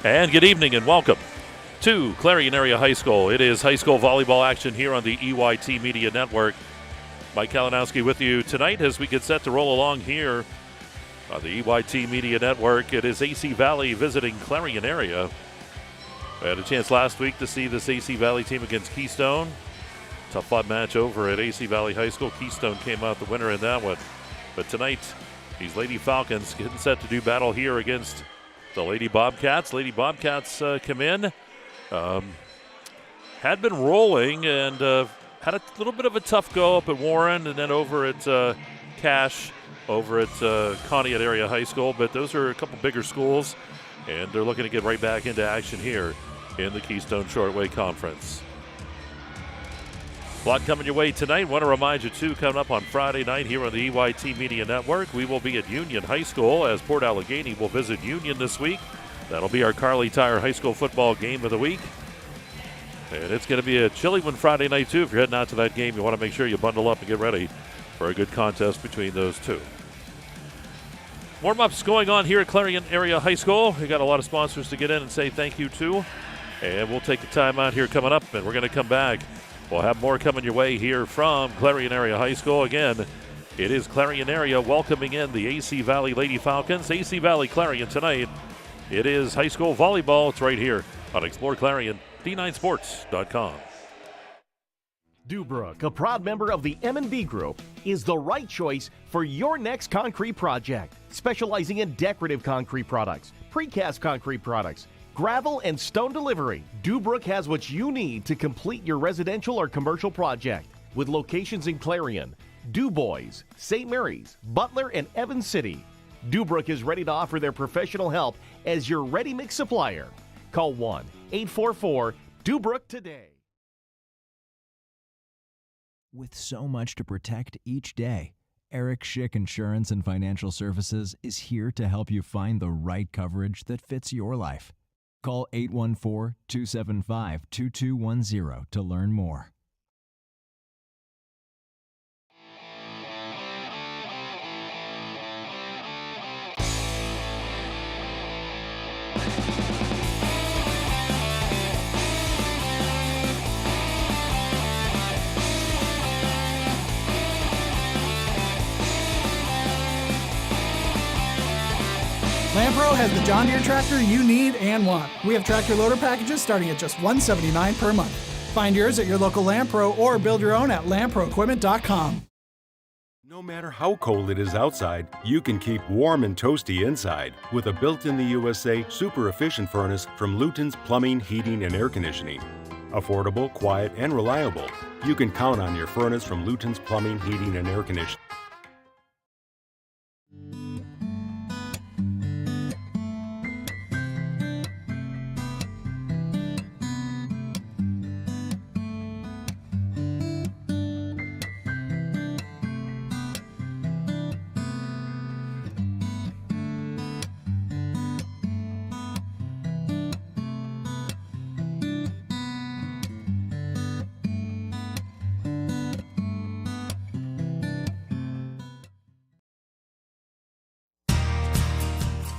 And good evening and welcome to Clarion Area High School. It is high school volleyball action here on the EYT Media Network. Mike Kalinowski with you tonight as we get set to roll along here on the EYT Media Network. It is AC Valley visiting Clarion Area. I had a chance last week to see this AC Valley team against Keystone. Tough fought match over at AC Valley High School. Keystone came out the winner in that one. But tonight, these Lady Falcons getting set to do battle here against the Lady Bobcats. Lady Bobcats come in, had been rolling and had a little bit of a tough go up at Warren and then over at Cash, over at Conneaut Area High School. But those are a couple bigger schools, and they're looking to get right back into action here in the Keystone Shortway Conference. A lot coming your way tonight. Want to remind you, too, coming up on Friday night here on the EYT Media Network, we will be at Union High School as Port Allegheny will visit Union this week. That'll be our Carly Tire High School football game of the week. And it's going to be a chilly one Friday night, too. If you're heading out to that game, you want to make sure you bundle up and get ready for a good contest between those two. Warm-ups going on here at Clarion Area High School. We got a lot of sponsors to get in and say thank you to. And we'll take a time out here coming up, and we're going to come back. We'll have more coming your way here from Clarion Area High School. Again, it is Clarion Area welcoming in the AC Valley Lady Falcons. AC Valley Clarion tonight. It is high school volleyball. It's right here on exploreClarion, D9Sports.com. Dubrook, a proud member of the M&B Group, is the right choice for your next concrete project. Specializing in decorative concrete products, precast concrete products, gravel and stone delivery, Dubrook has what you need to complete your residential or commercial project. With locations in Clarion, DuBois, St. Mary's, Butler, and Evans City, Dubrook is ready to offer their professional help as your ready-mix supplier. Call 1-844-DUBROOK today. With so much to protect each day, Eric Schick Insurance and Financial Services is here to help you find the right coverage that fits your life. Call 814-275-2210 to learn more. Lampro has the John Deere tractor you need and want. We have tractor loader packages starting at just $179 per month. Find yours at your local Lampro or build your own at lamproequipment.com. No matter how cold it is outside, you can keep warm and toasty inside with a built-in-the-USA super efficient furnace from Luton's Plumbing, Heating, and Air Conditioning. Affordable, quiet, and reliable. You can count on your furnace from Luton's Plumbing, Heating, and Air Conditioning.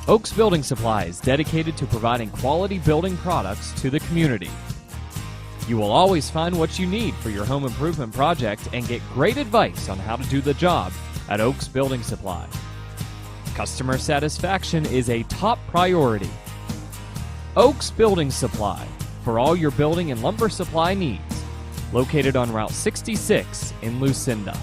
Oaks Building Supplies, dedicated to providing quality building products to the community. You will always find what you need for your home improvement project and get great advice on how to do the job at Oaks Building Supply. Customer satisfaction is a top priority. Oaks Building Supply, for all your building and lumber supply needs. Located on Route 66 in Lucinda.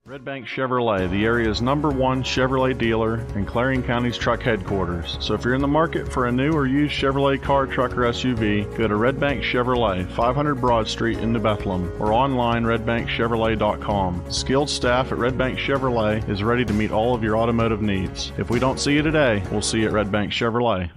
Red Bank Chevrolet, the area's #1 Chevrolet dealer and Clarion County's truck headquarters. So if you're in the market for a new or used Chevrolet car, truck, or SUV, go to Red Bank Chevrolet, 500 Broad Street in New Bethlehem, or online redbankchevrolet.com. Skilled staff at Red Bank Chevrolet is ready to meet all of your automotive needs. If we don't see you today, we'll see you at Red Bank Chevrolet.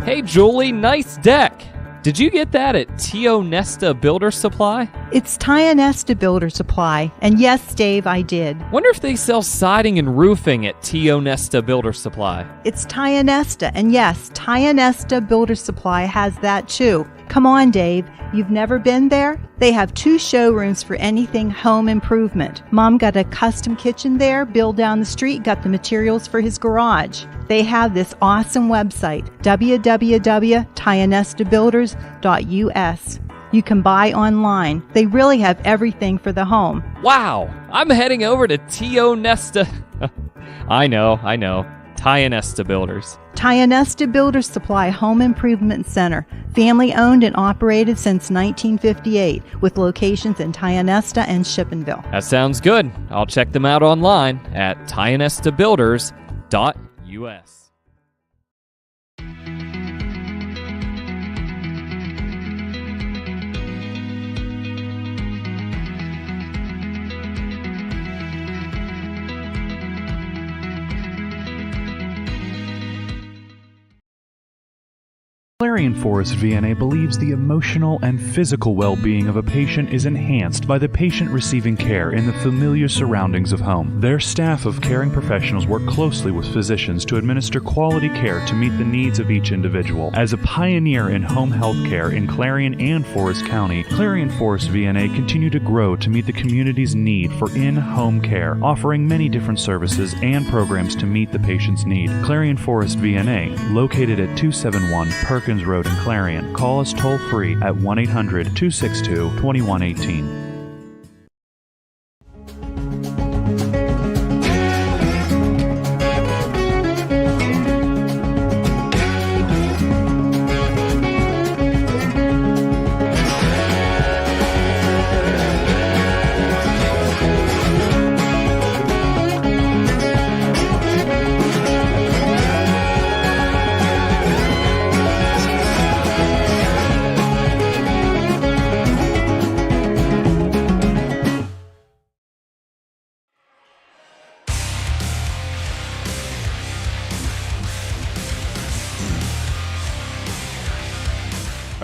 Hey Julie, nice deck! Did you get that at Tio Nesta Builder Supply? It's Tio Nesta Builder Supply. And yes, Dave, I did. Wonder if they sell siding and roofing at Tio Nesta Builder Supply. It's Tio Nesta. And yes, Tio Nesta Builder Supply has that too. Come on, Dave. You've never been there? They have 2 showrooms for anything home improvement. Mom got a custom kitchen there. Bill down the street got the materials for his garage. They have this awesome website, www.tionestabuilders.us. You can buy online. They really have everything for the home. Wow, I'm heading over to Tio Nesta. I know. Tio Nesta Builders. Tio Nesta Builder Supply Home Improvement Center. Family owned and operated since 1958 with locations in Tio Nesta and Shippenville. That sounds good. I'll check them out online at tionestabuilders.us. Clarion Forest VNA believes the emotional and physical well-being of a patient is enhanced by the patient receiving care in the familiar surroundings of home. Their staff of caring professionals work closely with physicians to administer quality care to meet the needs of each individual. As a pioneer in home health care in Clarion and Forest County, Clarion Forest VNA continue to grow to meet the community's need for in-home care, offering many different services and programs to meet the patient's need. Clarion Forest VNA, located at 271 Perkins Road in Clarion. Call us toll-free at 1-800-262-2118.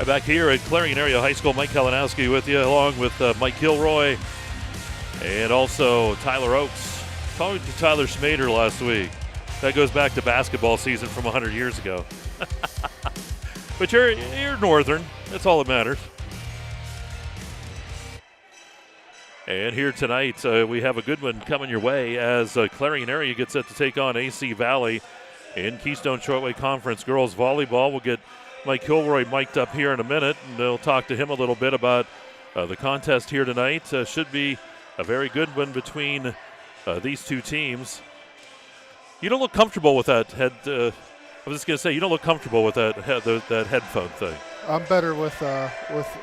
Back here at Clarion Area High School, Mike Kalinowski with you, along with Mike Kilroy and also Tyler Oakes. Talking to Tyler Schmader last week. That goes back to basketball season from 100 years ago. But you're Northern. That's all that matters. And here tonight, we have a good one coming your way as Clarion Area gets set to take on AC Valley in Keystone Shortway Conference Girls Volleyball. We'll get Mike Kilroy mic'd up here in a minute, and they'll talk to him a little bit about the contest here tonight. Should be a very good one between these two teams. You don't look comfortable with that head. I was just going to say, you don't look comfortable with that headphone thing. I'm better with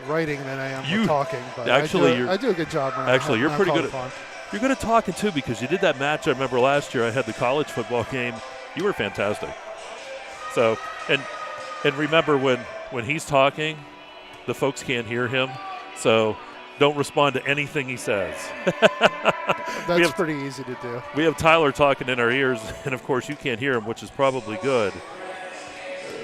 writing than I am with talking. But actually, I do a good job. Actually, you're pretty good. You're good at talking too, because you did that match. I remember last year I had the college football game. You were fantastic. So and remember when he's talking, the folks can't hear him. So don't respond to anything he says. That's pretty easy to do. We have Tyler talking in our ears, and of course you can't hear him, which is probably good.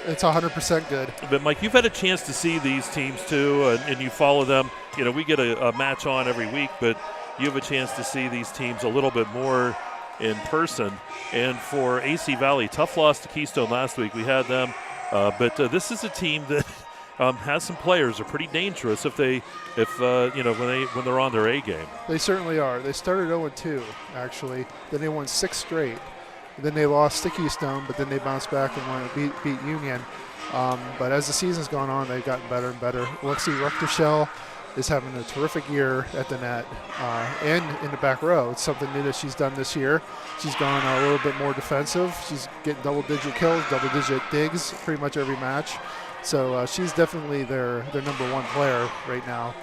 It's 100% good. But Mike, you've had a chance to see these teams too, and you follow them. You know, we get a match on every week, but you have a chance to see these teams a little bit more in person. And for AC Valley, tough loss to Keystone last week. We had them, but this is a team that has some players who are pretty dangerous when they're on their A game. They certainly are. They started 0-2 actually. Then they won 6 straight. Then they lost to Keystone, but then they bounced back and beat Union. But as the season's gone on, they've gotten better and better. Lexi Ruchtershell is having a terrific year at the net and in the back row. It's something new that she's done this year. She's gone a little bit more defensive. She's getting double-digit kills, double-digit digs pretty much every match. So she's definitely their number one player right now,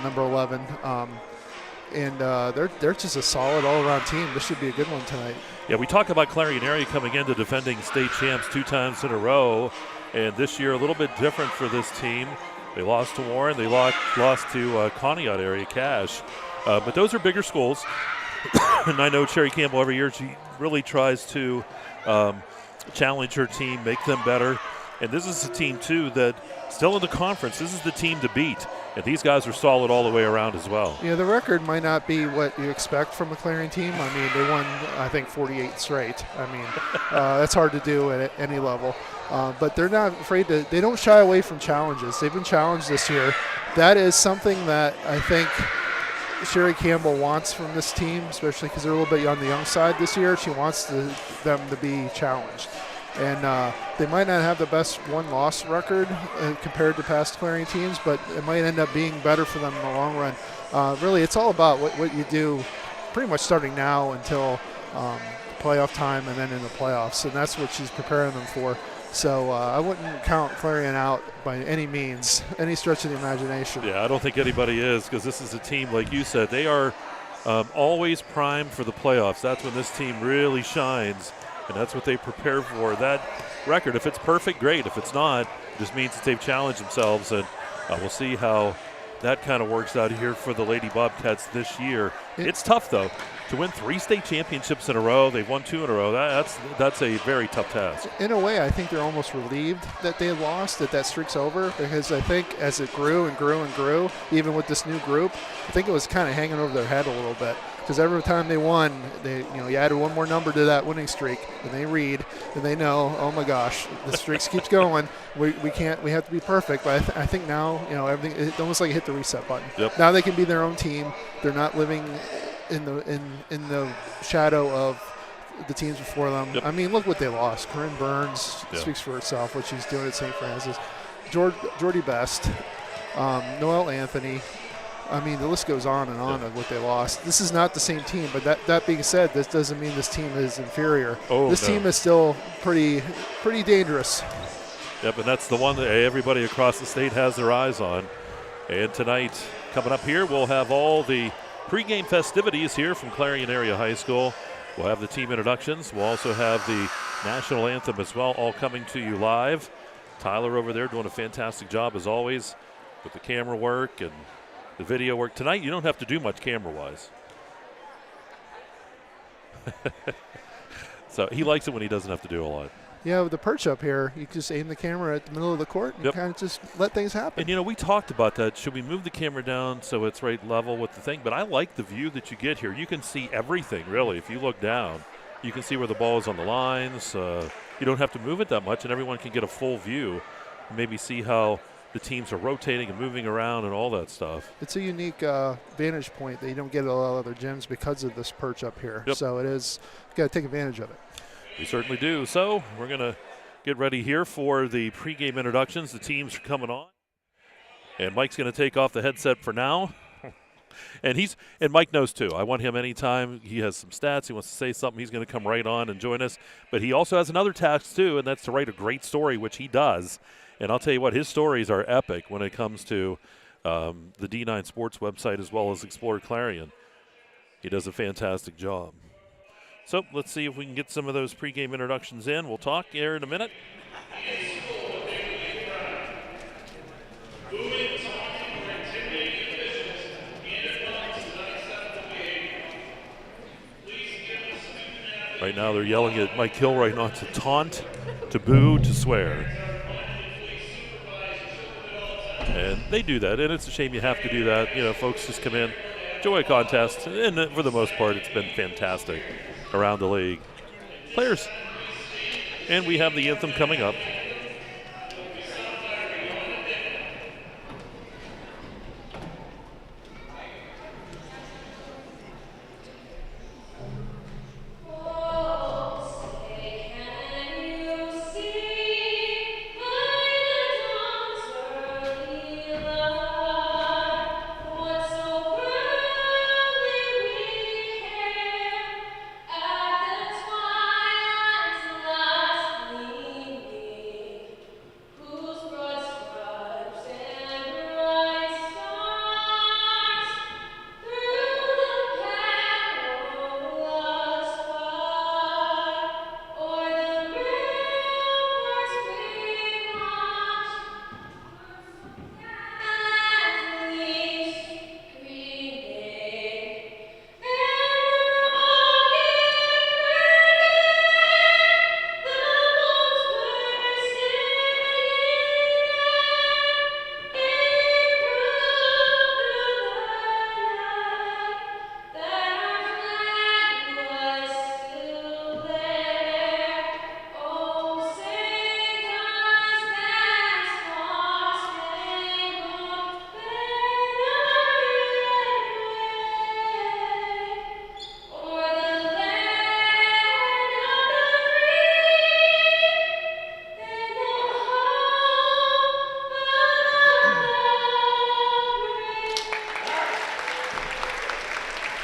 number 11. And they're just a solid all-around team. This should be a good one tonight. Yeah, we talk about Clarion Area coming into defending state champs 2 times in a row, and this year a little bit different for this team. They lost to Warren. They lost to Conneaut area Cache. But those are bigger schools. And I know Sherry Campbell every year, she really tries to challenge her team, make them better. And this is a team, too, that still in the conference. This is the team to beat. And these guys are solid all the way around as well. Yeah, the record might not be what you expect from a Clarion team. I mean, they won, I think, 48 straight. I mean, that's hard to do at any level. But they're not afraid to – they don't shy away from challenges. They've been challenged this year. That is something that I think Sherry Campbell wants from this team, especially because they're a little bit on the young side this year. She wants them to be challenged. And they might not have the best one-loss record compared to past Clarion teams, but it might end up being better for them in the long run. Really, it's all about what you do pretty much starting now until playoff time and then in the playoffs, and that's what she's preparing them for. So I wouldn't count Clarion out by any means, any stretch of the imagination. Yeah, I don't think anybody is, because this is a team, like you said, they are always primed for the playoffs. That's when this team really shines. And that's what they prepare for. That record, if it's perfect, great. If it's not, it just means that they've challenged themselves. And we'll see how that kind of works out here for the Lady Bobcats this year. It's tough, though, to win 3 state championships in a row. They've won 2 in a row. That's a very tough task. In a way, I think they're almost relieved that they lost, that streak's over, because I think as it grew and grew and grew, even with this new group, I think it was kind of hanging over their head a little bit. Because every time they won, you added one more number to that winning streak, and they read, and they know, oh my gosh, the streak keeps going. We have to be perfect. But I think now, everything, it's almost like it hit the reset button. Yep. Now they can be their own team. They're not living in the shadow of the teams before them. Yep. I mean, look what they lost. Corinne Burns speaks for itself. What she's doing at St. Francis, Jordy Best, Noelle Anthony. I mean, the list goes on and on of what they lost. This is not the same team, but that being said, this doesn't mean this team is inferior. This team is still pretty dangerous. Yep, and that's the one that everybody across the state has their eyes on. And tonight, coming up here, we'll have all the pregame festivities here from Clarion Area High School. We'll have the team introductions. We'll also have the national anthem as well, all coming to you live. Tyler over there doing a fantastic job, as always, with the camera work and the video work. Tonight, you don't have to do much camera-wise. So he likes it when he doesn't have to do a lot. Yeah, with the perch up here, you just aim the camera at the middle of the court and kind of just let things happen. And, we talked about that. Should we move the camera down so it's right level with the thing? But I like the view that you get here. You can see everything, really. If you look down, you can see where the ball is on the lines. You don't have to move it that much, and everyone can get a full view and maybe see how the teams are rotating and moving around and all that stuff. It's a unique vantage point that you don't get at a lot of other gyms because of this perch up here. Yep. So you got to take advantage of it. We certainly do. So we're going to get ready here for the pregame introductions. The teams are coming on. And Mike's going to take off the headset for now. And Mike knows too. I want him anytime he has some stats, he wants to say something, he's going to come right on and join us. But he also has another task too, and that's to write a great story, which he does. And I'll tell you what, his stories are epic when it comes to the D9 Sports website as well as Explore Clarion. He does a fantastic job. So let's see if we can get some of those pregame introductions in. We'll talk here in a minute. Right now they're yelling at Mike Hill right now to taunt, to boo, to swear. And they do that, and it's a shame you have to do that. Folks just come in, enjoy a contest, and for the most part, it's been fantastic around the league. Players. And we have the anthem coming up.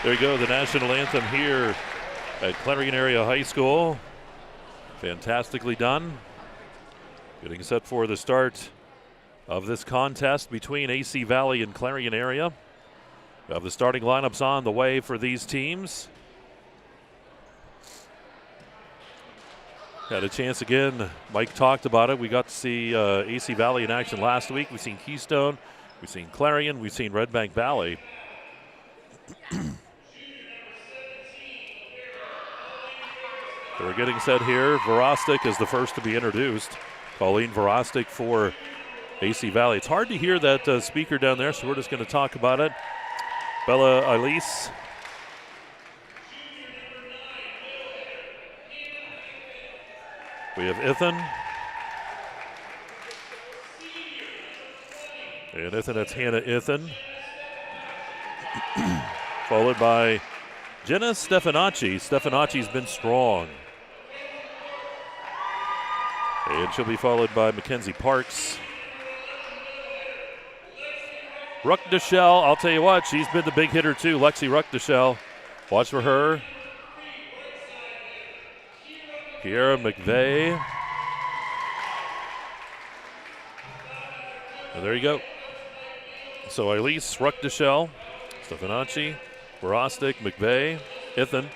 There you go, the national anthem here at Clarion Area High School. Fantastically done. Getting set for the start of this contest between AC Valley and Clarion Area. We have the starting lineups on the way for these teams. Had a chance again. Mike talked about it. We got to see AC Valley in action last week. We've seen Keystone. We've seen Clarion. We've seen Red Bank Valley. We're getting set here. Verostic is the first to be introduced. Colleen Verostic for AC Valley. It's hard to hear that speaker down there, so we're just going to talk about it. Bella Elise. We have Ithan. And Ithan, that's Hannah Ithan. Followed by Jenna Stefanacci. Stefanacci's been strong. And she'll be followed by Mackenzie Parks. Ruckdashell, I'll tell you what, she's been the big hitter too. Lexi Ruckdashell. Watch for her. Kiera McVeigh. And there you go. So Elise, Ruckdashell, Stefanacci, Verostic, McVeigh, Ithan.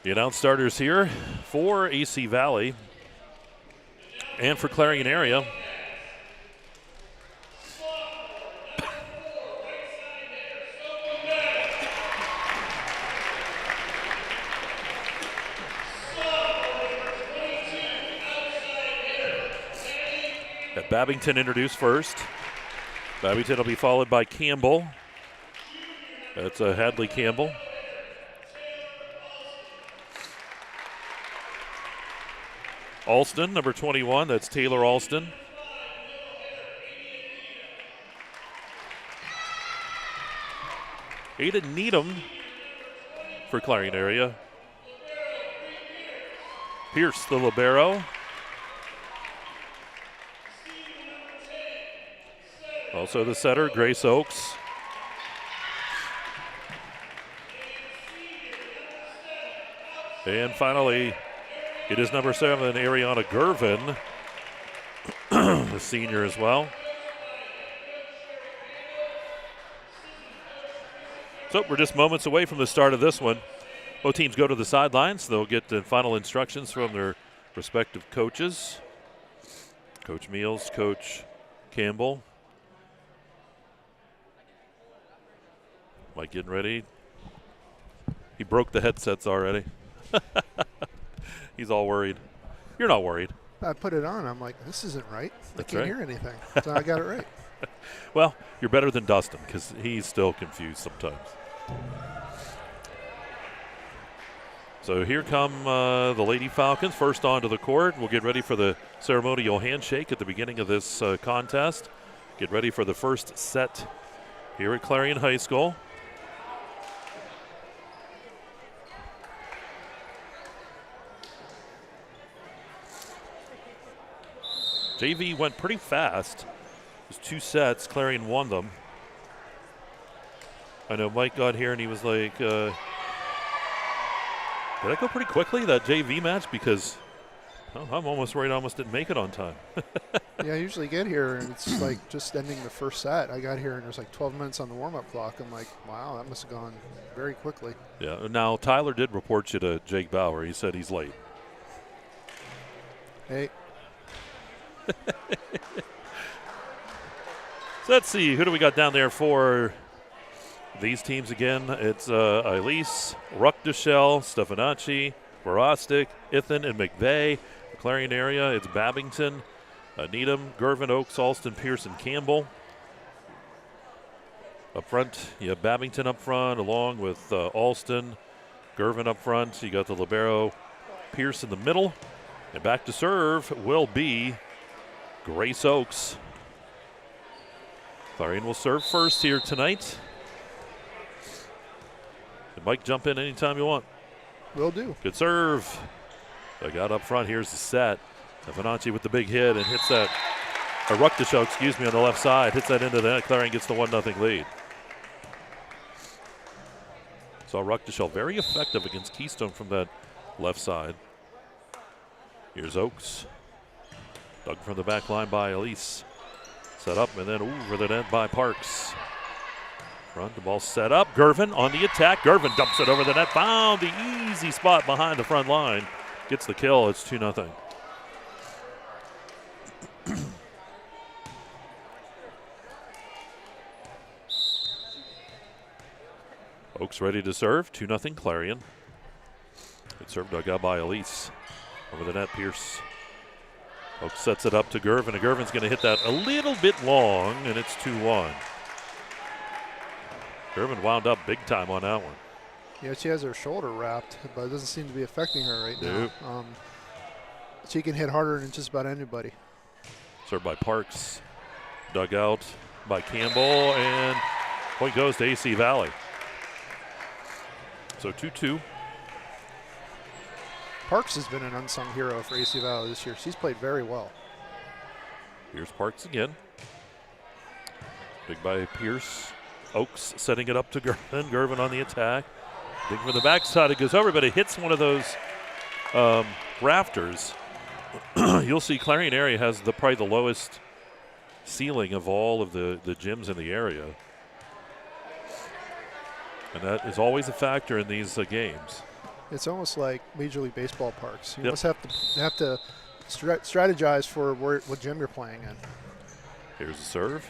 The announced starters here for AC Valley and for Clarion Area. Got Babington introduced first. Babington will be followed by Campbell. That's Hadley Campbell. Alston, number 21, that's Taylor Alston. Ada Needham for Clarion Area. Pierce, the libero. Also the setter, Grace Oakes. And finally, it is number 7, Ariana Gervin, the senior as well. So we're just moments away from the start of this one. Both teams go to the sidelines. They'll get the final instructions from their respective coaches. Coach Meals, Coach Campbell. Mike getting ready. He broke the headsets already. He's all worried. You're not worried. I put it on. I'm like, this isn't right. That's I can't right. hear anything. So I got it right. Well, you're better than Dustin because he's still confused sometimes. So here come the Lady Falcons first onto the court. We'll get ready for the ceremonial handshake at the beginning of this contest. Get ready for the first set here at Clarion High School. JV went pretty fast. It was 2 sets. Clarion won them. I know Mike got here and he was like, did I go pretty quickly, that JV match? Because I'm almost worried I almost didn't make it on time. Yeah, I usually get here and it's like just ending the first set. I got here and there's like 12 minutes on the warm-up clock. I'm like, wow, that must have gone very quickly. Yeah, now Tyler did report you to Jake Bauer. He said he's late. Hey. So let's see, who do we got down there for these teams again? It's Elise, Ruckdashell, Stefanacci, Verostic, Ithan, and McVeigh. The Clarion Area, it's Babington, Needham, Gervin, Oakes, Alston, Pearson, Campbell. Up front, you have Babington up front along with Alston, Gervin up front. You got the libero, Pierce in the middle. And back to serve will be Grace Oakes. Clarion will serve first here tonight. And Mike, jump in anytime you want. Will do. Good serve. They got up front. Here's the set. Stefanacci with the big hit and hits that. Ruckdashell, on the left side. Hits that into the net. Clarion gets the 1-0 lead. Saw Ruckdashell very effective against Keystone from that left side. Here's Oaks. Dug from the back line by Elise. Set up and then over the net by Parks. Front, the ball set up. Gervin on the attack. Gervin dumps it over the net. Found the easy spot behind the front line. Gets the kill. It's 2-0. Oaks ready to serve. 2-0 Clarion. Good serve dug out by Elise. Over the net, Pierce. Oaks sets it up to Gervin, and Gervin's going to hit that a little bit long, and it's 2-1. Gervin wound up big time on that one. Yeah, she has her shoulder wrapped, but it doesn't seem to be affecting her right now. She can hit harder than just about anybody. Served by Parks. Dug out by Campbell, and point goes to AC Valley. So 2-2. Parks has been an unsung hero for AC Valley this year. She's played very well. Here's Parks again. Dig by Pierce. Oaks setting it up to Gervin. Gervin on the attack. Dig from the backside. It goes over, but it hits one of those rafters. You'll see Clarion area has probably the lowest ceiling of all of the gyms in the area. And that is always a factor in these games. It's almost like Major League Baseball parks. You must have to strategize for what gym you're playing in. Here's the serve.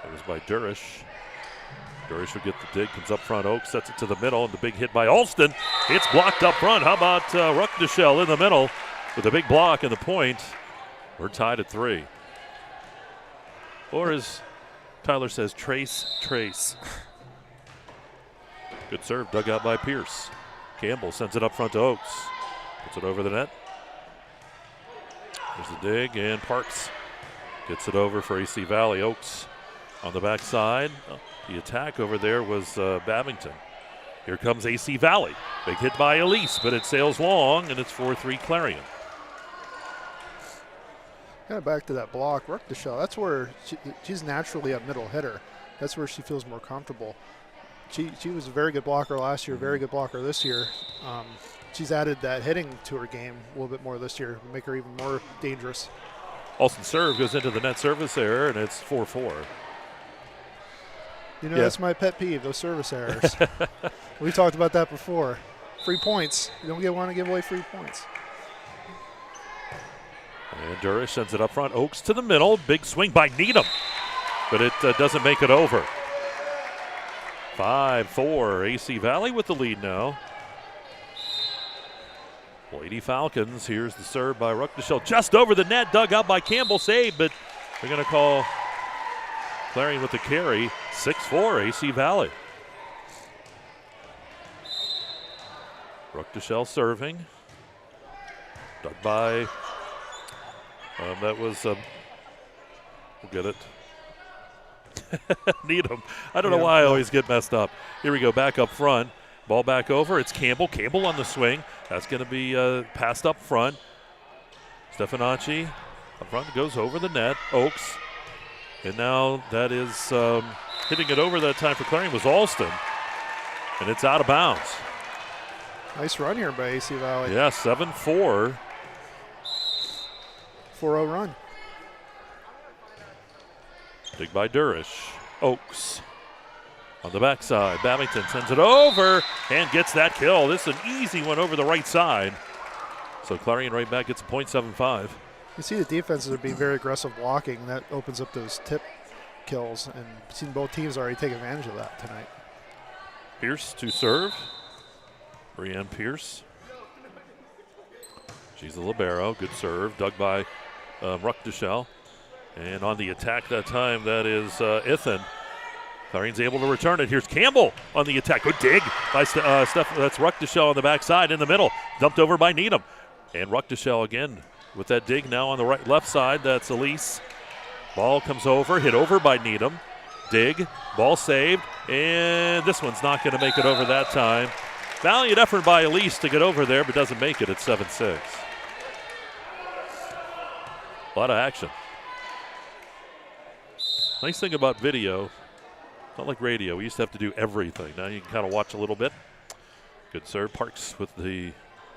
It was by Durish. Durish will get the dig, comes up front. Oaks sets it to the middle, and the big hit by Alston. It's blocked up front. How about Ruckdashell in the middle with a big block and the point? We're tied at 3. Or as Tyler says, trace. Good serve, dug out by Pierce. Campbell sends it up front to Oaks. Puts it over the net. There's the dig, and Parks gets it over for AC Valley. Oaks on the backside. The attack over there was Babington. Here comes AC Valley. Big hit by Elise, but it sails long, and it's 4-3 Clarion. Kind of back to that block, Ruckdashell. That's where she's naturally a middle hitter. That's where she feels more comfortable. She was a very good blocker last year, very good blocker this year. She's added that hitting to her game a little bit more this year, make her even more dangerous. Alston serve goes into the net service error, and it's 4-4. You know, that's my pet peeve, those service errors. We talked about that before. Free points. You don't want to give away free points. And Durish sends it up front. Oaks to the middle. Big swing by Needham, but it doesn't make it over. 5-4. AC Valley with the lead now. Lady Falcons. Here's the serve by Ruckdashell. Just over the net. Dug out by Campbell. Saved, but they're going to call Clarion with the carry. 6-4. AC Valley. Ruckdashell serving. Dug by. That was. We'll get it. Needham. I don't know why I always get messed up. Here we go, back up front. Ball back over. It's Campbell. Campbell on the swing. That's going to be passed up front. Stefanacci up front, goes over the net. Oaks. And now that is hitting it over that time for Clarion was Alston. And it's out of bounds. Nice run here by AC Valley. Yeah, 7-4. 4-0 run. Dig by Durish. Oaks on the backside. Babington sends it over and gets that kill. This is an easy one over the right side. So Clarion right back gets a .75. You see the defenses are being very aggressive blocking, and that opens up those tip kills. And I've seen both teams already take advantage of that tonight. Pierce to serve. Brianne Pierce. She's the libero. Good serve. Dug by Ruckdashell. And on the attack that time, that is Ithan. Clarion's able to return it. Here's Campbell on the attack. Good dig by Steph. That's Ruckdashell on the backside in the middle. Dumped over by Needham. And Ruckdashell again with that dig now on the left side. That's Elise. Ball comes over, hit over by Needham. Dig, ball saved, and this one's not going to make it over that time. Valiant effort by Elise to get over there, but doesn't make it at 7-6. A lot of action. Nice thing about video, Not like radio. We used to have to do everything. Now you can kind of watch a little bit. Good serve. Parks with the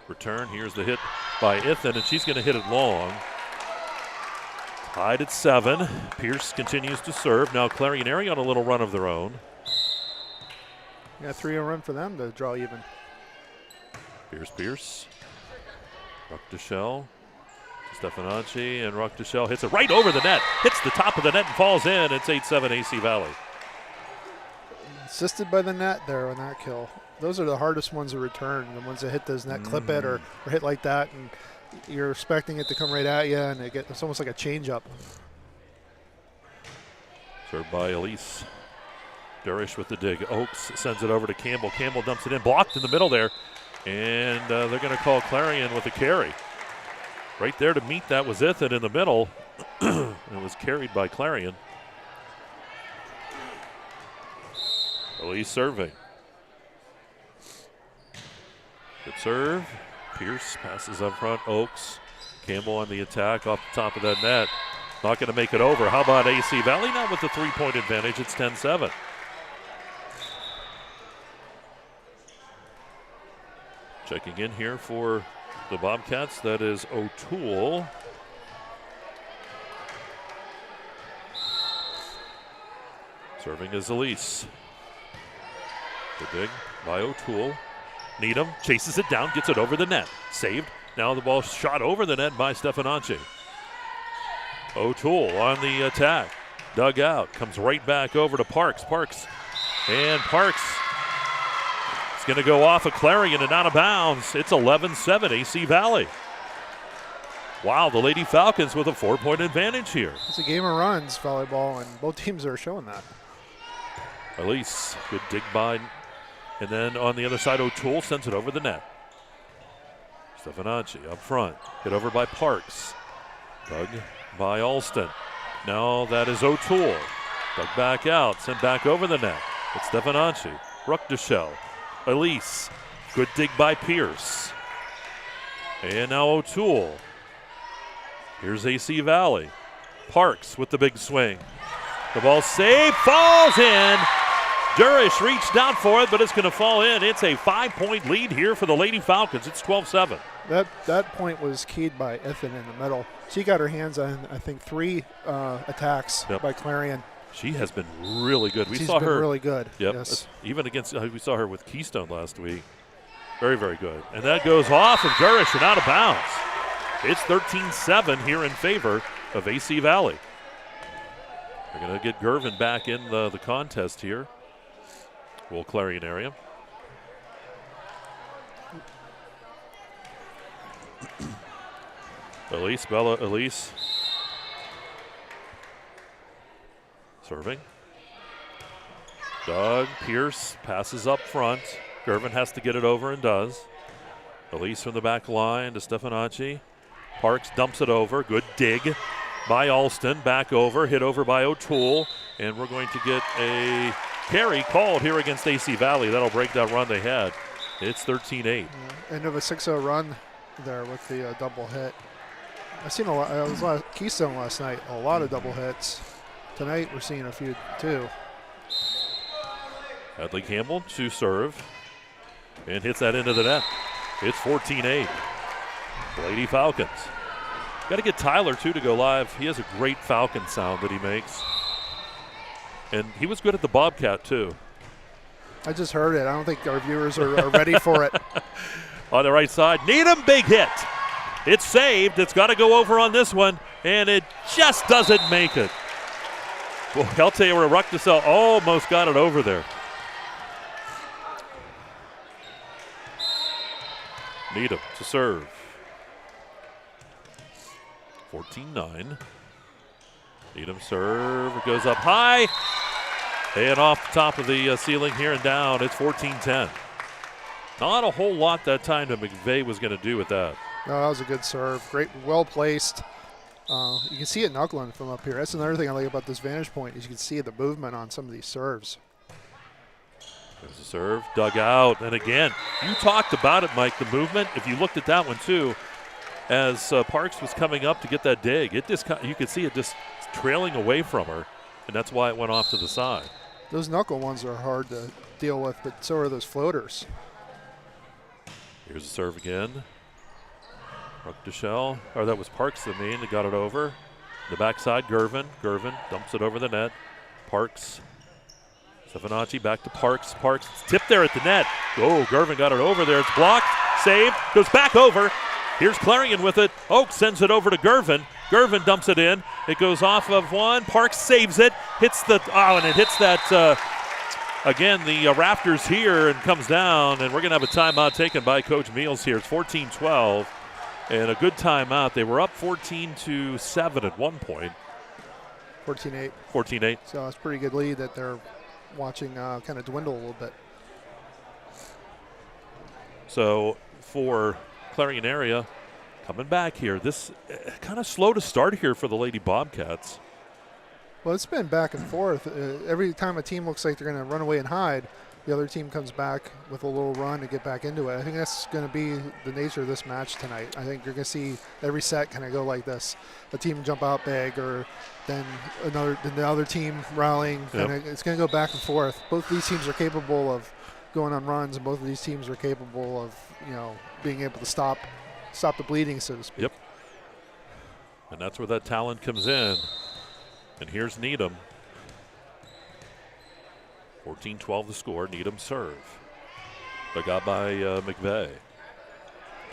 return. Here's the hit by Ithan, and she's going to hit it long. Tied at 7. Pierce continues to serve. Now Clarion Area on a little run of their own. Yeah, 3-0 run for them to draw even. Pierce. Ruck-Deshelle. Stefanacci, and Ruck-Deshelle hits it right over the net. Hits the top of the net and falls in. It's 8-7 AC Valley. Assisted by the net there on that kill. Those are the hardest ones to return. The ones that hit those net, clip it or hit like that, and you're expecting it to come right at you, and it's almost like a change-up. Served by Elise. Durish with the dig. Oaks sends it over to Campbell. Campbell dumps it in. Blocked in the middle there. And they're going to call Clarion with a carry. Right there to meet that was Ithan in the middle. It was carried by Clarion. Elise serving. Good serve. Pierce passes up front. Oaks. Campbell on the attack off the top of that net. Not going to make it over. How about AC Valley now with the 3-point advantage? It's 10-7. Checking in here for the Bobcats, that is O'Toole. Serving is Elise. The dig by O'Toole. Needham chases it down, gets it over the net. Saved. Now the ball shot over the net by Stefanacci. O'Toole on the attack. Dug out. Comes right back over to Parks. Parks. It's going to go off of Clarion and out of bounds. It's 11-7 AC Valley. Wow, the Lady Falcons with a 4-point advantage here. It's a game of runs, volleyball, and both teams are showing that. Elise, good dig by. And then on the other side, O'Toole sends it over the net. Stefanacci up front. Hit over by Parks. Dug by Alston. Now that is O'Toole. Dug back out, sent back over the net. It's Stefanacci. Ruck-Deshelle. Elise. Good dig by Pierce. And now O'Toole. Here's AC Valley. Parks with the big swing. The ball saved, falls in. Durish reached out for it, but it's going to fall in. It's a 5-point lead here for the Lady Falcons. It's 12-7. That point was keyed by Ithan in the middle. She got her hands on, I think, 3 attacks by Clarion. She has been really good. She's been really good. Yep. Yes. Even against, we saw her with Keystone last week. Very, very good. And that goes off of Durish and out of bounds. It's 13-7 here in favor of AC Valley. They're going to get Gervin back in the contest here. Will Clarion Area. Elise. Serving. Doug Pierce passes up front. Gervin has to get it over and does. Elise from the back line to Stefanacci. Parks dumps it over. Good dig by Alston. Back over. Hit over by O'Toole. And we're going to get a carry called here against AC Valley. That'll break that run they had. It's 13-8. End of a 6-0 run there with the double hit. I've seen a lot. I was at Keystone last night. A lot of double hits. Tonight we're seeing a few too. Hadley Campbell to serve and hits that into the net. It's 14-8. Lady Falcons. Got to get Tyler too to go live. He has a great Falcon sound that he makes. And he was good at the Bobcat too. I just heard it. I don't think our viewers are ready for it. On the right side, Needham, big hit. It's saved. It's got to go over on this one, and it just doesn't make it. Well, I'll tell you where Ruck-Deshelle almost got it over there. Needham to serve. 14-9. Needham serve. It goes up high. And off the top of the ceiling here and down. It's 14-10. Not a whole lot that time that McVeigh was going to do with that. No, that was a good serve. Great, well placed. You can see it knuckling from up here. That's another thing I like about this vantage point is you can see the movement on some of these serves. There's a serve, dug out, and again, you talked about it, Mike, the movement. If you looked at that one too, as Parks was coming up to get that dig, it just you could see it just trailing away from her, and that's why it went off to the side. Those knuckle ones are hard to deal with, but so are those floaters. Here's the serve again. Ruckdeshell, or that was Parks that got it over. The backside, Gervin. Gervin dumps it over the net. Parks. Stefanacci back to Parks. Parks tipped there at the net. Oh, Gervin got it over there. It's blocked. Saved. Goes back over. Here's Clarion with it. Oak sends it over to Gervin. Gervin dumps it in. It goes off of one. Parks saves it. Hits the, and it hits that, again, the rafters here and comes down. And we're going to have a timeout taken by Coach Meals here. It's 14-12. And a good timeout. They were up 14-7 at one point. 14-8. 14-8. So it's a pretty good lead that they're watching kind of dwindle a little bit. So for Clarion area, coming back here. This kind of slow to start here for the Lady Bobcats. Well, it's been back and forth. Every time a team looks like they're going to run away and hide, the other team comes back with a little run to get back into it. I think that's going to be the nature of this match tonight. I think you're going to see every set kind of go like this. A team jump out big, or then the other team rallying. Yep. It's going to go back and forth. Both of these teams are capable of going on runs, and both of these teams are capable of, being able to stop the bleeding, so to speak. Yep. And that's where that talent comes in. And here's Needham. 14-12 the score. Needham serve. Dug out by McVeigh.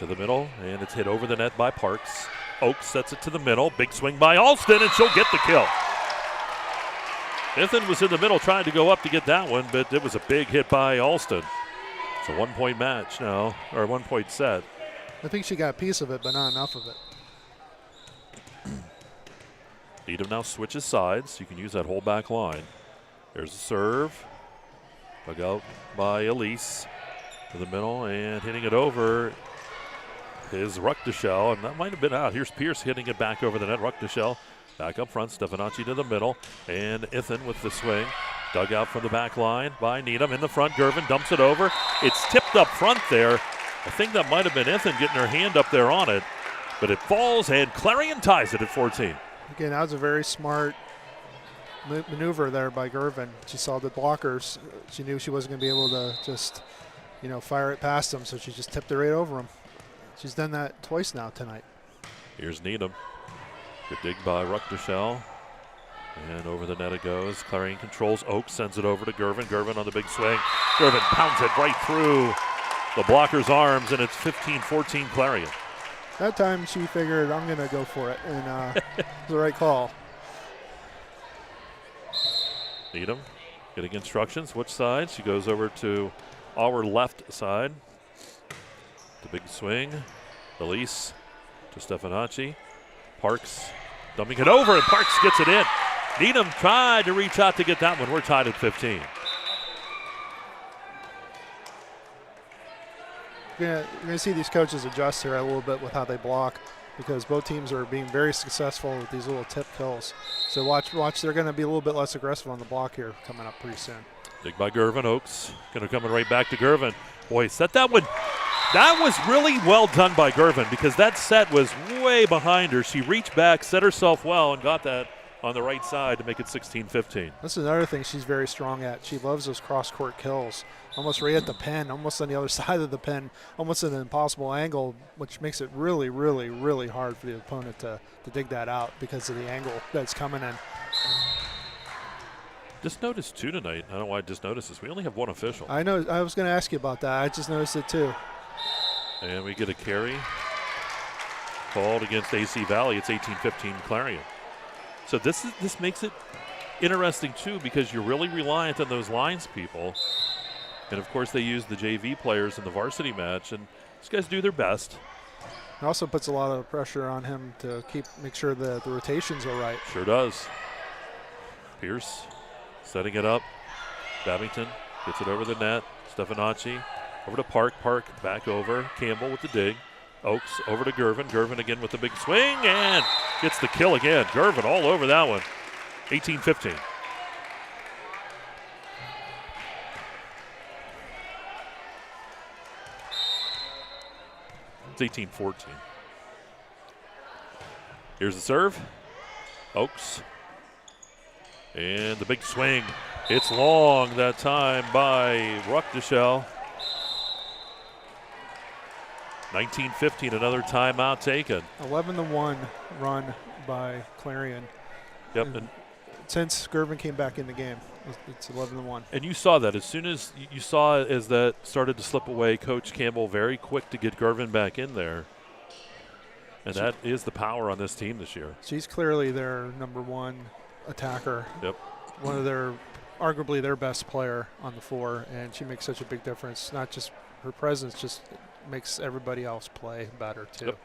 To the middle, and it's hit over the net by Parks. Oak sets it to the middle. Big swing by Alston, and she'll get the kill. Ethan was in the middle trying to go up to get that one, but it was a big hit by Alston. It's a 1-point match now, or a 1-point set. I think she got a piece of it, but not enough of it. Needham now switches sides. You can use that whole back line. There's the serve. Dug out by Elise to the middle, and hitting it over is Ruckdeshell, and that might have been out. Here's Pierce hitting it back over the net. Ruckdeshell back up front. Stefanacci to the middle, and Ithan with the swing. Dug out from the back line by Needham. In the front, Gervin dumps it over. It's tipped up front there. I think that might have been Ithan getting her hand up there on it, but it falls, and Clarion ties it at 14. Again, that was a very smart maneuver there by Gervin. She saw the blockers. She knew she wasn't going to be able to just, fire it past them, so she just tipped it right over them. She's done that twice now tonight. Here's Needham. Good dig by Ruckdeshell. And over the net it goes. Clarion controls. Oak sends it over to Gervin. Gervin on the big swing. Gervin pounds it right through the blocker's arms, and it's 15-14 Clarion. That time she figured, I'm going to go for it, and it was the right call. Needham getting instructions. Which side? She goes over to our left side. The big swing. Elise to Stefanacci. Parks dumping it over, and Parks gets it in. Needham tried to reach out to get that one. We're tied at 15. You're going to see these coaches adjust here a little bit with how they block, because both teams are being very successful with these little tip kills. So watch, they're going to be a little bit less aggressive on the block here coming up pretty soon. Dig by Gervin. Oaks going to come right back to Gervin. Boy, set that one. That was really well done by Gervin, because that set was way behind her. She reached back, set herself well, and got that on the right side to make it 16-15. That's another thing she's very strong at. She loves those cross-court kills, almost right at the pin, almost on the other side of the pin, almost at an impossible angle, which makes it really, really, really hard for the opponent to dig that out because of the angle that's coming in. Just noticed too tonight. I don't know why I just noticed this. We only have one official. I know. I was going to ask you about that. I just noticed it too. And we get a carry called against AC Valley. It's 18-15 Clarion. So this makes it interesting too, because you're really reliant on those lines people. And of course they use the JV players in the varsity match, and these guys do their best. It also puts a lot of pressure on him to make sure that the rotations are right. Sure does. Pierce setting it up. Babington gets it over the net. Stefanacci over to Park. Park back over. Campbell with the dig. Oaks over to Gervin. Gervin again with the big swing and gets the kill again. Gervin all over that one. 18-15. It's 18-14. Here's the serve. Oaks. And the big swing. It's long that time by Ruckdeschel. 19-15, another timeout taken. 11-1 run by Clarion. Yep. And since Gervin came back in the game, it's 11-1. And you saw that as soon as you saw as that started to slip away, Coach Campbell very quick to get Gervin back in there. And that is the power on this team this year. She's clearly their number one attacker. Yep. One of their, arguably their best player on the floor, and she makes such a big difference. Not just her presence, just makes everybody else play better too. Yep.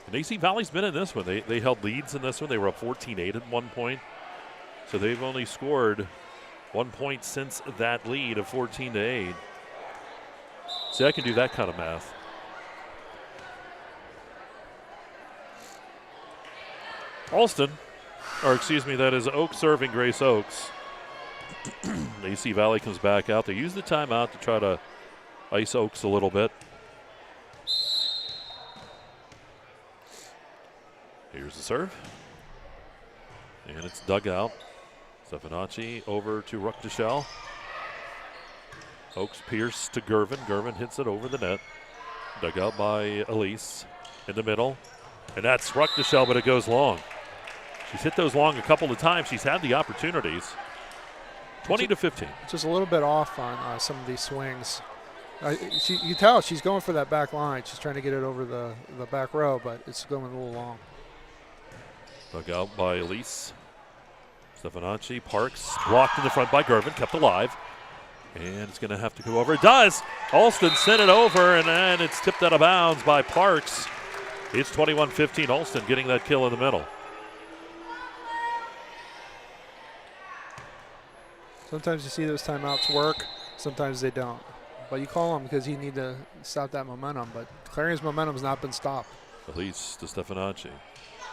And AC Valley's been in this one. They held leads in this one. They were up 14-8 at one point. So they've only scored 1 point since that lead of 14-8. See, I can do that kind of math. Alston, or excuse me, that is Oaks serving Grace Oaks. AC Valley comes back out. They use the timeout to try to ice Oaks a little bit. Here's the serve. And it's dug out. Stefanacci over to Ruckdeschel. Oaks Pierce to Gervin. Gervin hits it over the net. Dug out by Elise in the middle. And that's Ruckdeschel, but it goes long. She's hit those long a couple of times. She's had the opportunities. 20-15. Just a little bit off on some of these swings. You tell she's going for that back line. She's trying to get it over the back row, but it's going a little long. Dug out by Elise. Stefanacci, Parks, blocked in the front by Gervin, kept alive. And it's going to have to go over. It does. Alston sent it over, and then it's tipped out of bounds by Parks. It's 21-15. Alston getting that kill in the middle. Sometimes you see those timeouts work, sometimes they don't. But you call them because you need to stop that momentum. But Clarion's momentum has not been stopped. Elise to Stefanacci.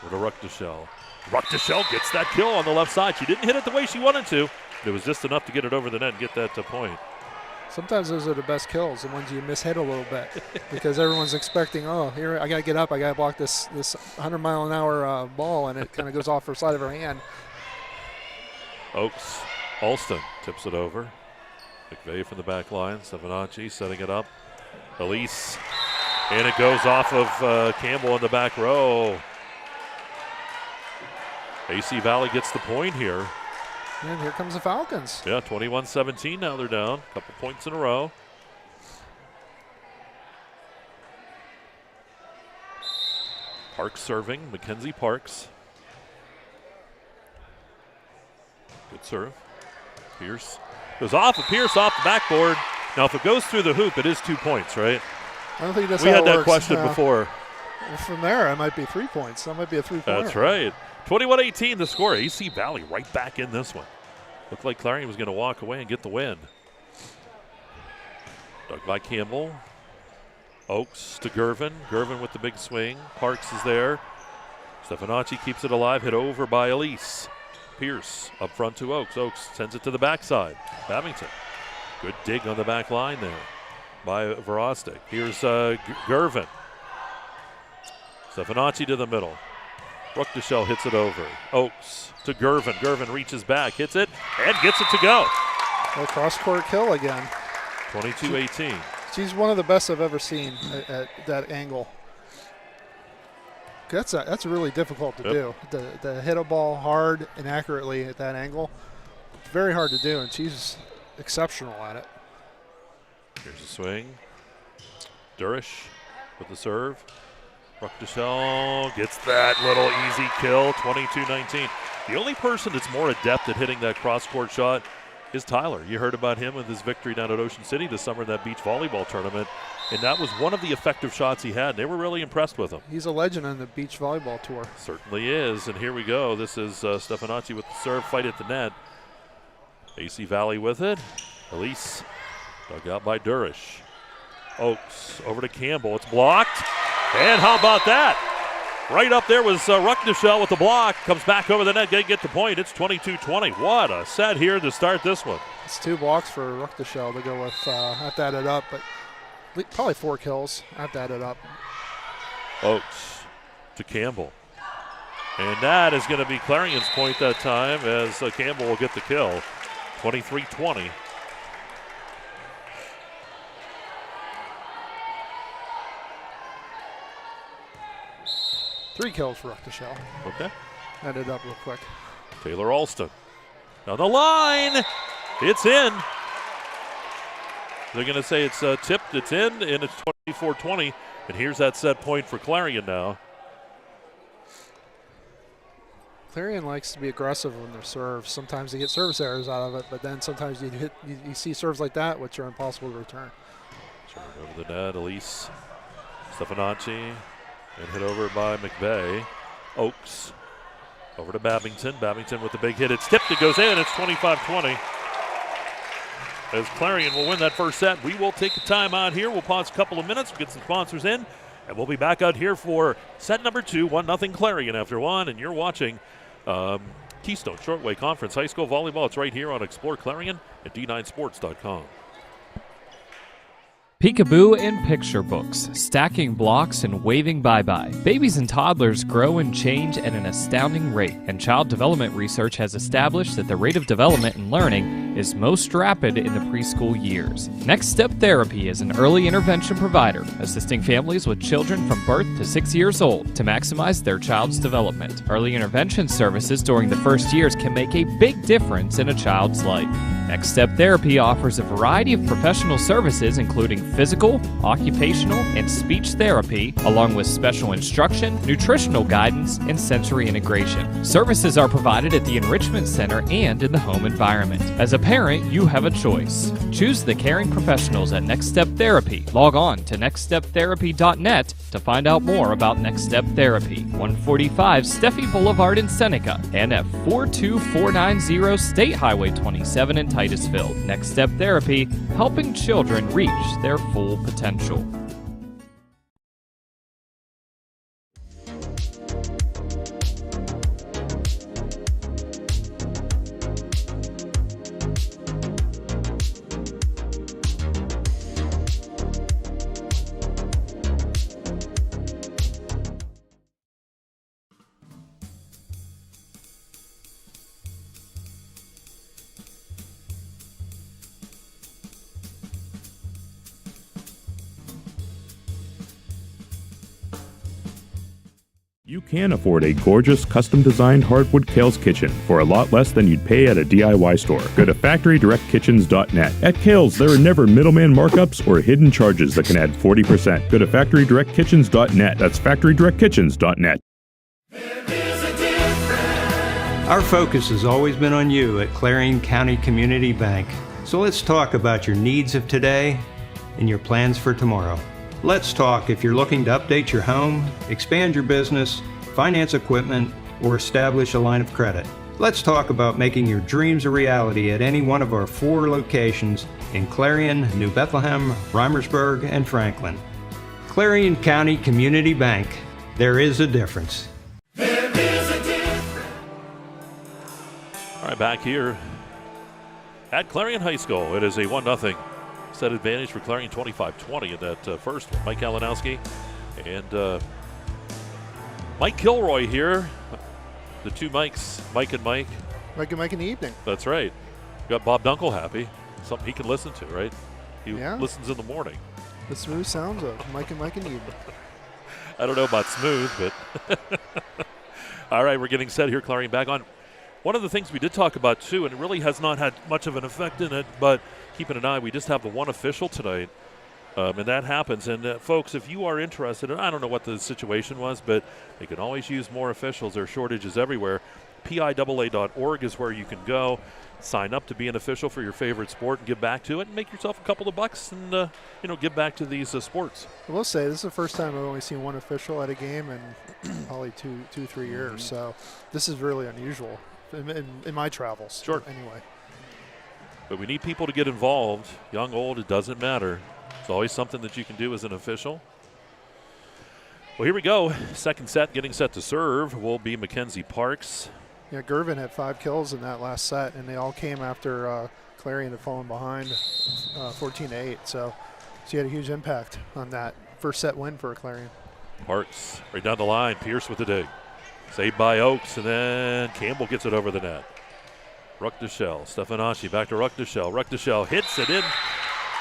With a Ruckdeschel. Ruckdeschel gets that kill on the left side. She didn't hit it the way she wanted to. It was just enough to get it over the net and get that point. Sometimes those are the best kills, the ones you mishit a little bit. Because everyone's expecting, oh, here, I got to get up. I got to block this 100-mile-an-hour ball, and it kind of goes off her side of her hand. Oaks. Alston tips it over. McVeigh from the back line. Stefanacci setting it up. Elise. And it goes off of Campbell in the back row. AC Valley gets the point here. And here comes the Falcons. Yeah, 21-17 now they're down. A couple points in a row. Parks serving. Mackenzie Parks. Good serve. Pierce goes off of Pierce off the backboard. Now, if it goes through the hoop, it is 2 points, right? I don't think that's we how had it that works. question before. From there, it might be 3 points. That might be a 3-pointer. That's right. 21-18 the score. AC Valley right back in this one. Looked like Clarion was going to walk away and get the win. Dug by Campbell. Oaks to Gervin. Gervin with the big swing. Parks is there. Stefanacci keeps it alive. Hit over by Elise. Pierce up front to Oaks. Oaks sends it to the backside. Babington. Good dig on the back line there by Verostek. Here's Gervin. Stefanacci to the middle. Ruckdeschel hits it over. Oaks to Gervin. Gervin reaches back, hits it, and gets it to go. A cross-court kill again. 22-18. She's one of the best I've ever seen at that angle. That's really difficult to do. To hit a ball hard and accurately at that angle, it's very hard to do, and she's exceptional at it. Here's a swing. Durish with the serve. Ruckdeschel gets that little easy kill, 22-19. The only person that's more adept at hitting that cross-court shot is Tyler. You heard about him with his victory down at Ocean City this summer in that beach volleyball tournament, and that was one of the effective shots he had. They were really impressed with him. He's a legend on the beach volleyball tour. Certainly is, and here we go. This is Stefanacci with the serve, fight at the net. AC Valley with it. Elise dug out by Durish. Oaks over to Campbell. It's blocked. And how about that? Right up there was Ruckdeschel with the block. Comes back over the net, get the point. It's 22-20. What a set here to start this one. It's 2 blocks for Ruckdeschel to go with. I have to add it up, but probably 4 kills. I have to add it up. Oaks to Campbell. And that is going to be Clarion's point that time as Campbell will get the kill. 23-20. Three kills for Ruckdashell. Okay. Ended up real quick. Taylor Alston. Down the line. It's in. They're going to say it's tipped. It's in, and it's 24-20. And here's that set point for Clarion now. Clarion likes to be aggressive when they're serves. Sometimes they get service errors out of it, but then sometimes you see serves like that, which are impossible to return. Turn over the net, Elise Stefanacci, and hit over by McVeigh. Oakes over to Babington. Babington with the big hit. It's tipped. It goes in. It's 25-20. As Clarion will win that first set, we will take a timeout here. We'll pause a couple of minutes. We'll get some sponsors in, and we'll be back out here for set number 2, 1-0 Clarion after 1. And you're watching Keystone Shortway Conference High School Volleyball. It's right here on Explore Clarion at D9Sports.com. Peekaboo and picture books, stacking blocks and waving bye-bye. Babies and toddlers grow and change at an astounding rate, and child development research has established that the rate of development and learning is most rapid in the preschool years. Next Step Therapy is an early intervention provider, assisting families with children from birth to 6 years old to maximize their child's development. Early intervention services during the first years can make a big difference in a child's life. Next Step Therapy offers a variety of professional services, including physical, occupational, and speech therapy, along with special instruction, nutritional guidance, and sensory integration. Services are provided at the Enrichment Center and in the home environment. As a parent, you have a choice. Choose the caring professionals at Next Step Therapy. Log on to nextsteptherapy.net to find out more about Next Step Therapy. 145 Steffi Boulevard in Seneca and at 42490 State Highway 27 in Titusville. Next Step Therapy, helping children reach their full potential. You can afford a gorgeous, custom-designed hardwood Kales kitchen for a lot less than you'd pay at a DIY store. Go to FactoryDirectKitchens.net. At Kales, there are never middleman markups or hidden charges that can add 40%. Go to FactoryDirectKitchens.net. That's FactoryDirectKitchens.net. Our focus has always been on you at Clarion County Community Bank. So let's talk about your needs of today and your plans for tomorrow. Let's talk if you're looking to update your home, expand your business, finance equipment, or establish a line of credit. Let's talk about making your dreams a reality at any one of our 4 locations in Clarion, New Bethlehem, Reimersburg, and Franklin. Clarion County Community Bank. There is a difference. There is a difference. All right, back here at Clarion High School. It is a 1-0 set advantage for Clarion, 25-20 in that first one. Mike Kalinowski and Mike Kilroy here. The two Mikes, Mike and Mike. Mike and Mike in the evening. That's right. Got Bob Dunkel happy. Something he can listen to, right? He listens in the morning. The smooth sounds of Mike and the evening. I don't know about smooth, but all right, we're getting set here. Clarion back on. One of the things we did talk about, too, and it really has not had much of an effect in it, but keeping an eye, we just have the one official tonight, and that happens. And, folks, if you are interested, and I don't know what the situation was, but they can always use more officials. There are shortages everywhere. PIAA.org is where you can go. Sign up to be an official for your favorite sport and give back to it and make yourself a couple of bucks and, give back to these sports. I will say this is the first time I've only seen one official at a game in probably 2-3 years, so this is really unusual. In my travels. Sure. Anyway. But we need people to get involved. Young, old, it doesn't matter. It's always something that you can do as an official. Well, here we go. Second set, getting set to serve will be Mackenzie Parks. Yeah, Gervin had 5 kills in that last set, and they all came after Clarion had fallen behind 14-8. So he had a huge impact on that first set win for Clarion. Parks right down the line. Pierce with the dig. Saved by Oaks, and then Campbell gets it over the net. Ruckdashell, Stefanacci back to Ruckdashell. Ruckdashell hits it in,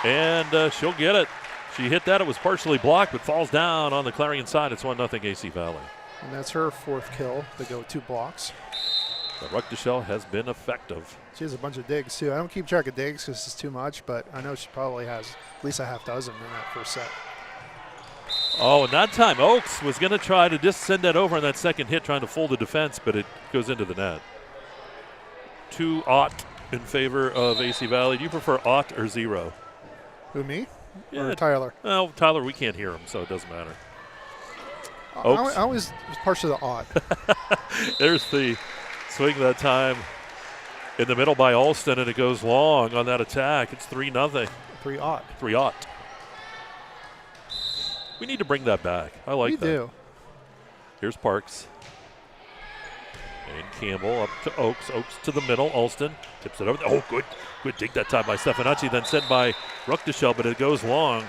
and she'll get it. She hit that. It was partially blocked, but falls down on the Clarion side. It's 1-0 AC Valley. And that's her 4th kill. They go 2 blocks. But Ruckdashell has been effective. She has a bunch of digs, too. I don't keep track of digs because it's too much, but I know she probably has at least a half dozen in that first set. Oh, and that time Oaks was going to try to just send that over on that second hit, trying to fool the defense, but it goes into the net. 2-0 in favor of AC Valley. Do you prefer 0 or 0? Who, me? Yeah, or Tyler? Well, Tyler, we can't hear him, so it doesn't matter. I always was partial to 0. There's the swing that time in the middle by Alston, and it goes long on that attack. It's 3-0. 3-0. 3-0. We need to bring that back. I like that. We do. Here's Parks. And Campbell up to Oaks. Oaks to the middle. Alston tips it over. Oh, good. Good dig that time by Stefanacci. Then sent by Ruckdashell, but it goes long.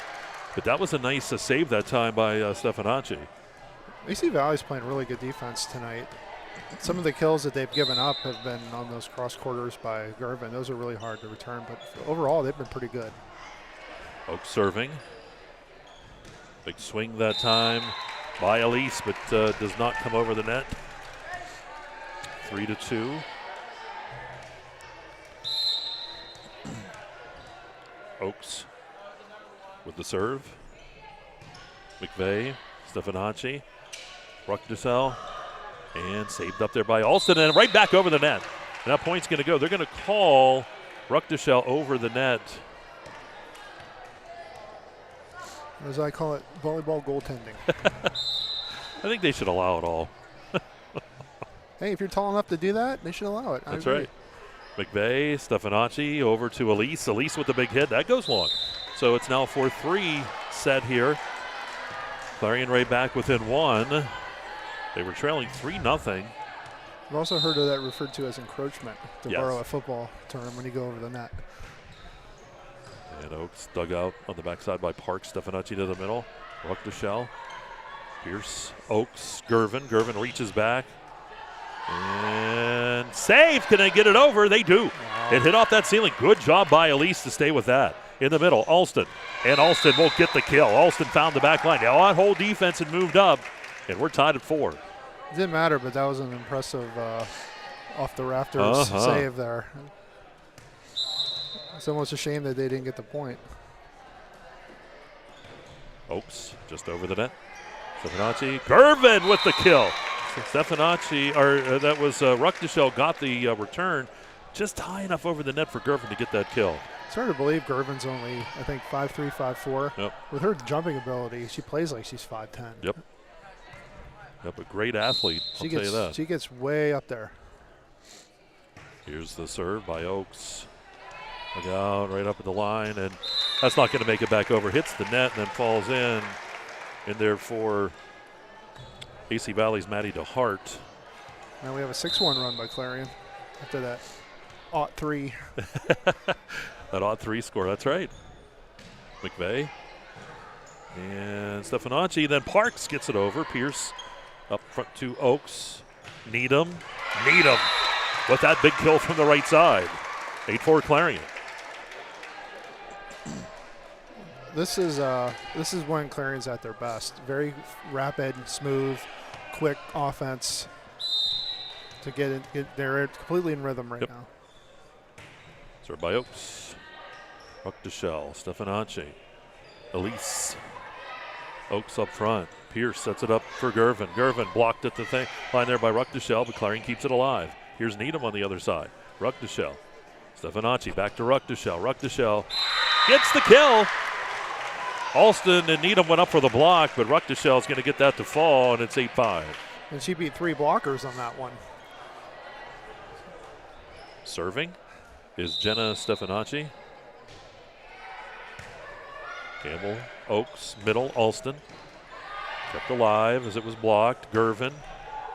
But that was a nice save that time by Stefanacci. AC Valley's playing really good defense tonight. Some of the kills that they've given up have been on those cross quarters by Gervin. Those are really hard to return, but overall they've been pretty good. Oaks serving. Big swing that time by Elise, but does not come over the net. 3-2. Oaks with the serve. McVeigh, Stefanacci, Ruckdashell, and saved up there by Alston, and right back over the net. And that point's going to go. They're going to call Ruckdashell over the net. As I call it, volleyball goaltending. I think they should allow it all. Hey, if you're tall enough to do that, they should allow it. That's right. McVeigh, Stefanacci over to Elise. Elise with the big hit. That goes long. So it's now 4-3 set here. Clarion right back within 1. They were trailing 3-0. I've also heard of that referred to as encroachment, to Yes. borrow a football term when you go over the net. And Oaks dug out on the backside by Parks. Stefanacci to the middle. Ruckdashell. Pierce, Oaks, Gervin. Gervin reaches back. And save. Can they get it over? They do. Wow. It hit off that ceiling. Good job by Elise to stay with that. In the middle, Alston. And Alston won't get the kill. Alston found the back line. Now that whole defense had moved up, and we're tied at 4. It didn't matter, but that was an impressive off the rafters save there. It's almost a shame that they didn't get the point. Oaks just over the net. Stefanacci. Gervin with the kill. Stefanacci, or that was Ruckdashell got the return just high enough over the net for Gervin to get that kill. It's hard to believe Gervin's only, I think, 5'3", 5'4". Yep. With her jumping ability, she plays like she's 5'10". Yep. Yep, a great athlete, I'll tell you that. She gets way up there. Here's the serve by Oaks. Look out, right up at the line, and that's not going to make it back over. Hits the net and then falls in there for AC Valley's Maddie DeHart. Now we have a 6-1 run by Clarion after that 0-3. That 0-3 score, that's right. McVeigh and Stefanacci. Then Parks gets it over. Pierce up front to Oaks. Needham with that big kill from the right side. 8-4 Clarion. This is when Clarion's at their best. Very rapid, smooth, quick offense to get it. They're completely in rhythm right now. Served by Oaks. Ruckdashell, Stefanacci, Elise. Oaks up front. Pierce sets it up for Gervin. Gervin blocked at the line there by Ruckdashell, but Clarion keeps it alive. Here's Needham on the other side. Ruckdashell. Stefanacci back to Ruckdashell. Ruckdashell gets the kill. Alston and Needham went up for the block, but Ruckdashell is going to get that to fall, and it's 8-5. And she beat 3 blockers on that one. Serving is Jenna Stefanacci. Campbell, Oaks, middle, Alston. Kept alive as it was blocked. Gervin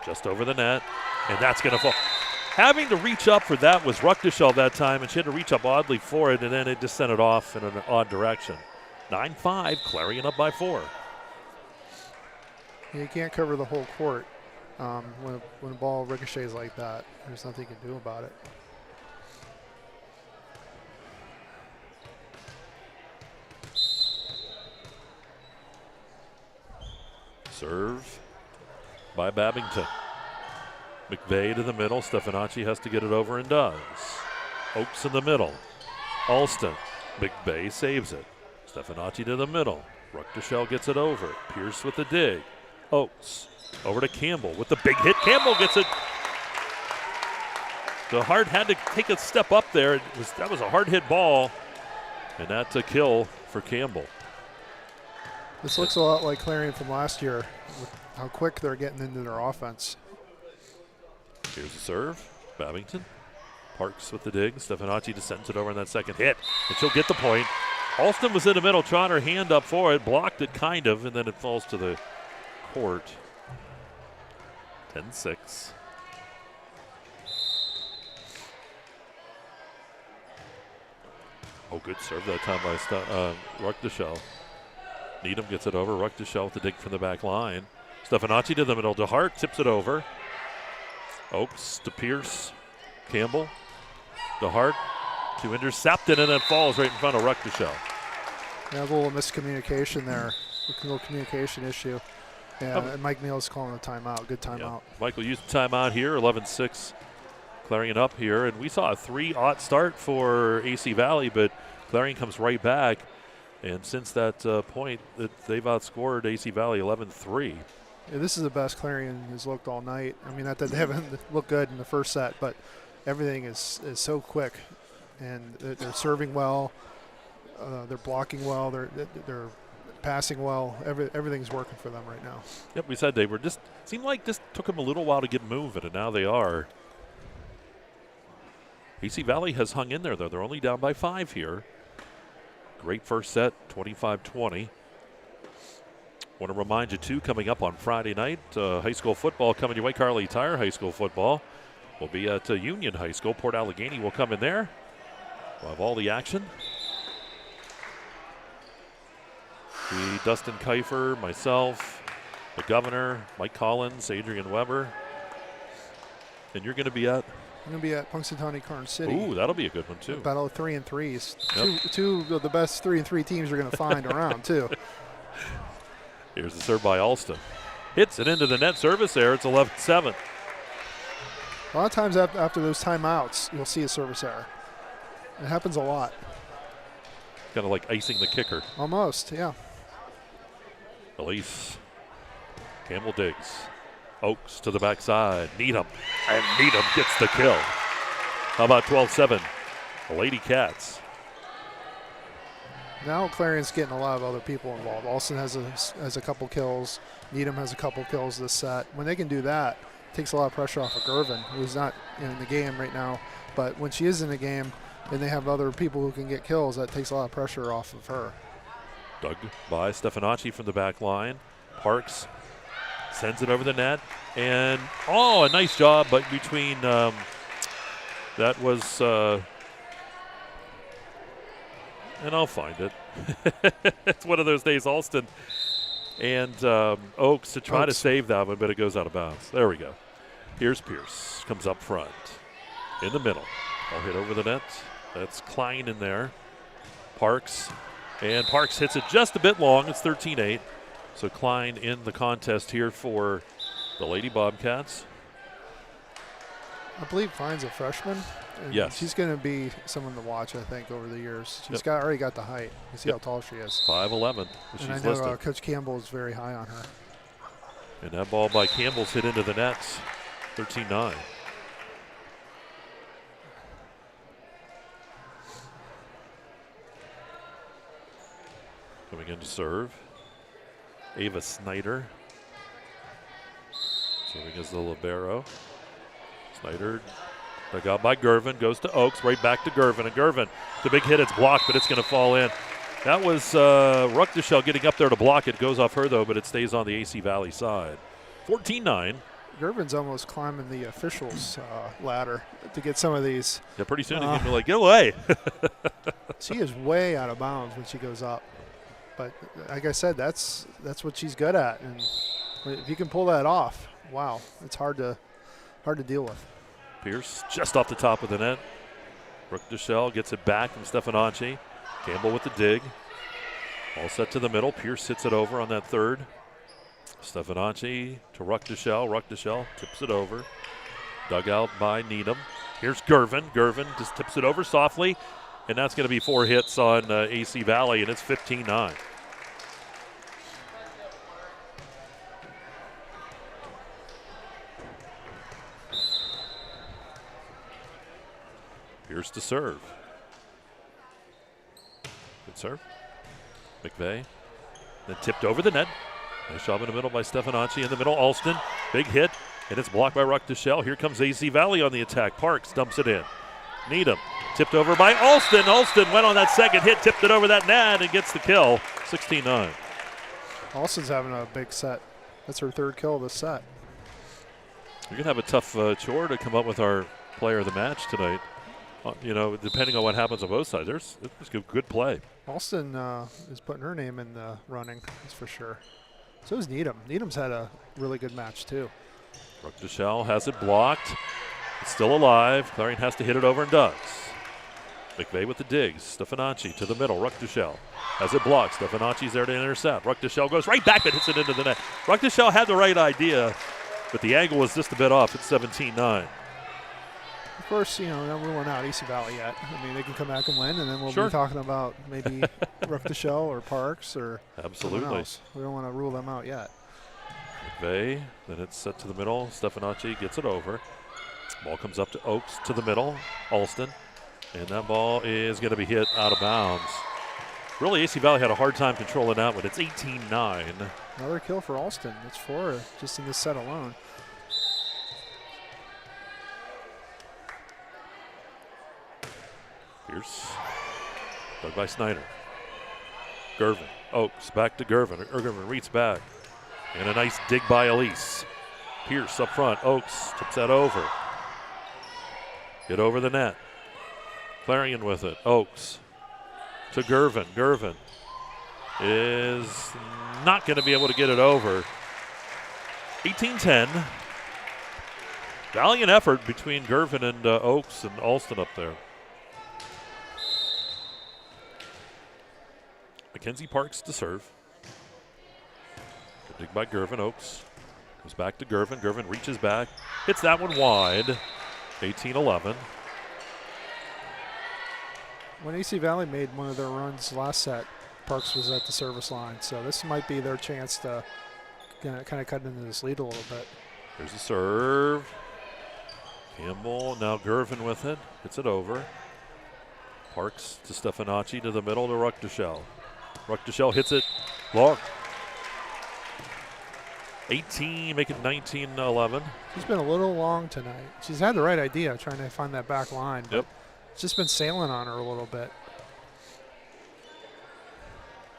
just over the net, and that's going to fall. Having to reach up for that was Ruckdashell that time, and she had to reach up oddly for it, and then it just sent it off in an odd direction. 9-5, Clarion up by 4. You can't cover the whole court. When a ball ricochets like that, there's nothing you can do about it. Serve by Babington. McVeigh to the middle. Stefanacci has to get it over and does. Oaks in the middle. Alston. McVeigh saves it. Stefanacci to the middle. Ruckdeschel gets it over. Pierce with the dig. Oaks over to Campbell with the big hit. Campbell gets it. The Hart had to take a step up there. That was a hard hit ball, and that's a kill for Campbell. This looks a lot like Clarion from last year, with how quick they're getting into their offense. Here's the serve. Babington. Parks with the dig. Stefanacci just sends it over in that second hit, and she'll get the point. Alston was in the middle, trying her hand up for it, blocked it kind of, and then it falls to the court. 10-6. Oh, good serve that time by Ruckdeschel. Needham gets it over. Ruckdeschel with the dig from the back line. Stefanacci to the middle. DeHart tips it over. Oaks to Pierce. Campbell. DeHart to intercept it, and then falls right in front of Ruckdeschel. Yeah, a little miscommunication there. A little communication issue. Yeah, and Mike Neal's calling a timeout. Good timeout. Yeah. Michael used the timeout here. 11-6. Clarion up here. And we saw a 3-0 start for AC Valley, but Clarion comes right back. And since that point, they've outscored AC Valley 11-3. Yeah, this is the best Clarion has looked all night. I mean, not that they haven't looked good in the first set, but everything is so quick. And they're serving well. They're blocking well. They're passing well. Everything's working for them right now. Yep, we said they were just – seemed like this took them a little while to get moving, and now they are. AC Valley has hung in there, though. They're only down by 5 here. Great first set, 25-20. Want to remind you, too, coming up on Friday night, high school football coming your way. Carly Tire High School football will be at Union High School. Port Allegheny will come in there. We'll have all the action. Dustin Kiefer, myself, the governor, Mike Collins, Adrian Weber. And you're going to be at? I'm going to be at Punxsutawney Karn City. Ooh, that'll be a good one, too. Battle of 3 and 3s. Yep. Two of the best 3 and 3 teams you're going to find around, too. Here's the serve by Alston. Hits it into the net service there. It's 11-7. A lot of times after those timeouts, you'll see a service error. It happens a lot. Kind of like icing the kicker. Almost, yeah. Elise. Campbell digs. Oaks to the backside. Needham. And Needham gets the kill. How about 12-7? The Lady Cats. Now Clarion's getting a lot of other people involved. Alston has a couple kills. Needham has a couple kills this set. When they can do that, it takes a lot of pressure off of Gervin, who's not in the game right now. But when she is in the game and they have other people who can get kills, that takes a lot of pressure off of her. Dug by Stefanacci from the back line. Parks sends it over the net. And, a nice job, but between that was, and I'll find it. It's one of those days, Alston and Oaks to try to save that one, but it goes out of bounds. There we go. Here's Pierce. Comes up front. In the middle. I'll hit over the net. That's Klein in there. Parks. And Parks hits it just a bit long. It's 13-8. So Klein in the contest here for the Lady Bobcats. I believe Klein's a freshman. Yes. She's going to be someone to watch, I think, over the years. She's already got the height. You see how tall she is. 5'11". And I know Coach Campbell is very high on her. And that ball by Campbell's hit into the nets. 13-9. Coming in to serve. Ava Snyder. Serving as the libero. Snyder dug out by Gervin. Goes to Oaks. Right back to Gervin. And Gervin, the big hit. It's blocked, but it's going to fall in. That was Ruckdeschel getting up there to block it. Goes off her, though, but it stays on the AC Valley side. 14-9. Gervin's almost climbing the officials' ladder to get some of these. Yeah, pretty soon he's going to be like, get away. She is way out of bounds when she goes up. But like I said, that's what she's good at. And if you can pull that off, wow, it's hard to deal with. Pierce just off the top of the net. Brooke Deschelle gets it back from Stefanacci. Campbell with the dig. All set to the middle. Pierce hits it over on that third. Stefanacci to Ruck Deschelle. Ruck Deschelle tips it over. Dug out by Needham. Here's Gervin. Gervin just tips it over softly. And that's going to be 4 hits on AC Valley, and it's 15-9. Pierce to serve. Good serve. McVeigh. Then tipped over the net. Nice job in the middle by Stefanacci. In the middle, Alston. Big hit. And it's blocked by Ruck Deschelle. Here comes AC Valley on the attack. Parks dumps it in. Needham tipped over by Alston. Alston went on that second hit, tipped it over that net, and gets the kill. 16-9. Alston's having a big set. That's her 3rd kill of the set. You're going to have a tough chore to come up with our player of the match tonight. Depending on what happens on both sides, there's good play. Alston is putting her name in the running, that's for sure. So is Needham. Needham's had a really good match, too. Ruck Deschelle has it blocked. It's still alive. Clarion has to hit it over and does. McVeigh with the digs. Stefanacci to the middle. Ruck Deschelle has it blocked. Stefanacci's there to intercept. Ruck Deschelle goes right back but hits it into the net. Ruck Deschelle had the right idea, but the angle was just a bit off. It's 17-9. Of course, not ruling out AC Valley yet. I mean, they can come back and win, and then we'll Sure. be talking about maybe Ruck Deschelle or Parks or Absolutely. someone else. We don't want to rule them out yet. McVeigh, then it's set to the middle. Stefanacci gets it over. Ball comes up to Oakes to the middle. Alston. And that ball is going to be hit out of bounds. Really, AC Valley had a hard time controlling that one. It's 18-9. Another kill for Alston. It's 4 just in this set alone. Pierce. Dug by Snyder. Gervin. Oakes back to Gervin. Gervin reads back. And a nice dig by Elise. Pierce up front. Oakes tips that over. Get over the net. Clarion with it. Oakes to Gervin. Gervin is not going to be able to get it over. 18-10. Valiant effort between Gervin and Oakes and Alston up there. Mackenzie Parks to serve. Good dig by Gervin. Oakes goes back to Gervin. Gervin reaches back. Hits that one wide. 18-11. When AC Valley made one of their runs last set, Parks was at the service line. So this might be their chance to kind of cut into this lead a little bit. There's a serve. Campbell, now Gervin with it. Gets it over. Parks to Stefanacci to the middle to Ruck Deschelle. Ruck Deschelle hits it long. 18, make it 19-11. She's been a little long tonight. She's had the right idea trying to find that back line. But Yep. it's just been sailing on her a little bit.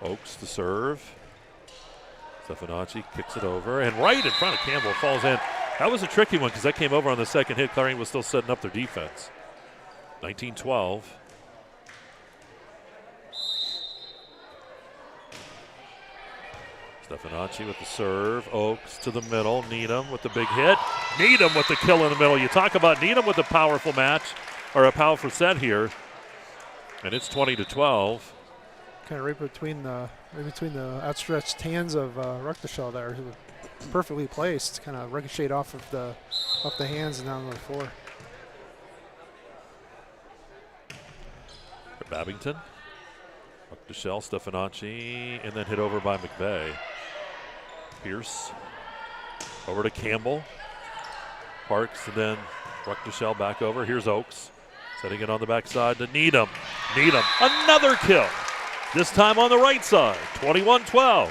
Oakes to serve. Stefanacci kicks it over, and right in front of Campbell falls in. That was a tricky one because that came over on the second hit. Clarion was still setting up their defense. 19-12. Stefanacci with the serve. Oakes to the middle. Needham with the big hit. Needham with the kill in the middle. You talk about Needham with a powerful match, or a powerful set here. And it's 20-12. Kind of right between the outstretched hands of Ruck Deschelle there, who was perfectly placed, kind of ricocheted off the hands and down to the floor. Babington. Ruck Deschelle, Stefanacci, and then hit over by McVeigh. Pierce over to Campbell. Parks, and then Ruck Deschelle back over. Here's Oakes. Setting it on the backside to Needham. Needham, another kill. This time on the right side, 21-12.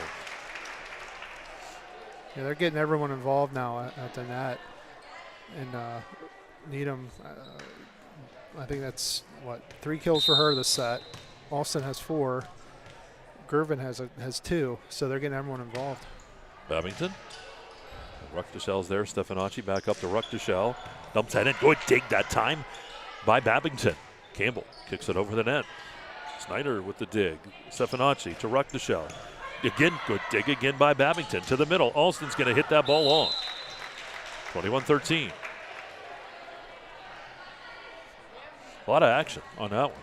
Yeah, they're getting everyone involved now at the net. And Needham, I think that's, 3 kills for her this set. Alston has 4. Gervin has 2. So they're getting everyone involved. Babington. Ruck Deschelle's there. Stefanacci back up to Ruck Deschelle. Dumps that in. Good dig that time by Babington. Campbell kicks it over the net. Snyder with the dig. Stefanacci to Ruck Deschelle. Again, good dig again by Babington to the middle. Alston's going to hit that ball long. 21-13. A lot of action on that one.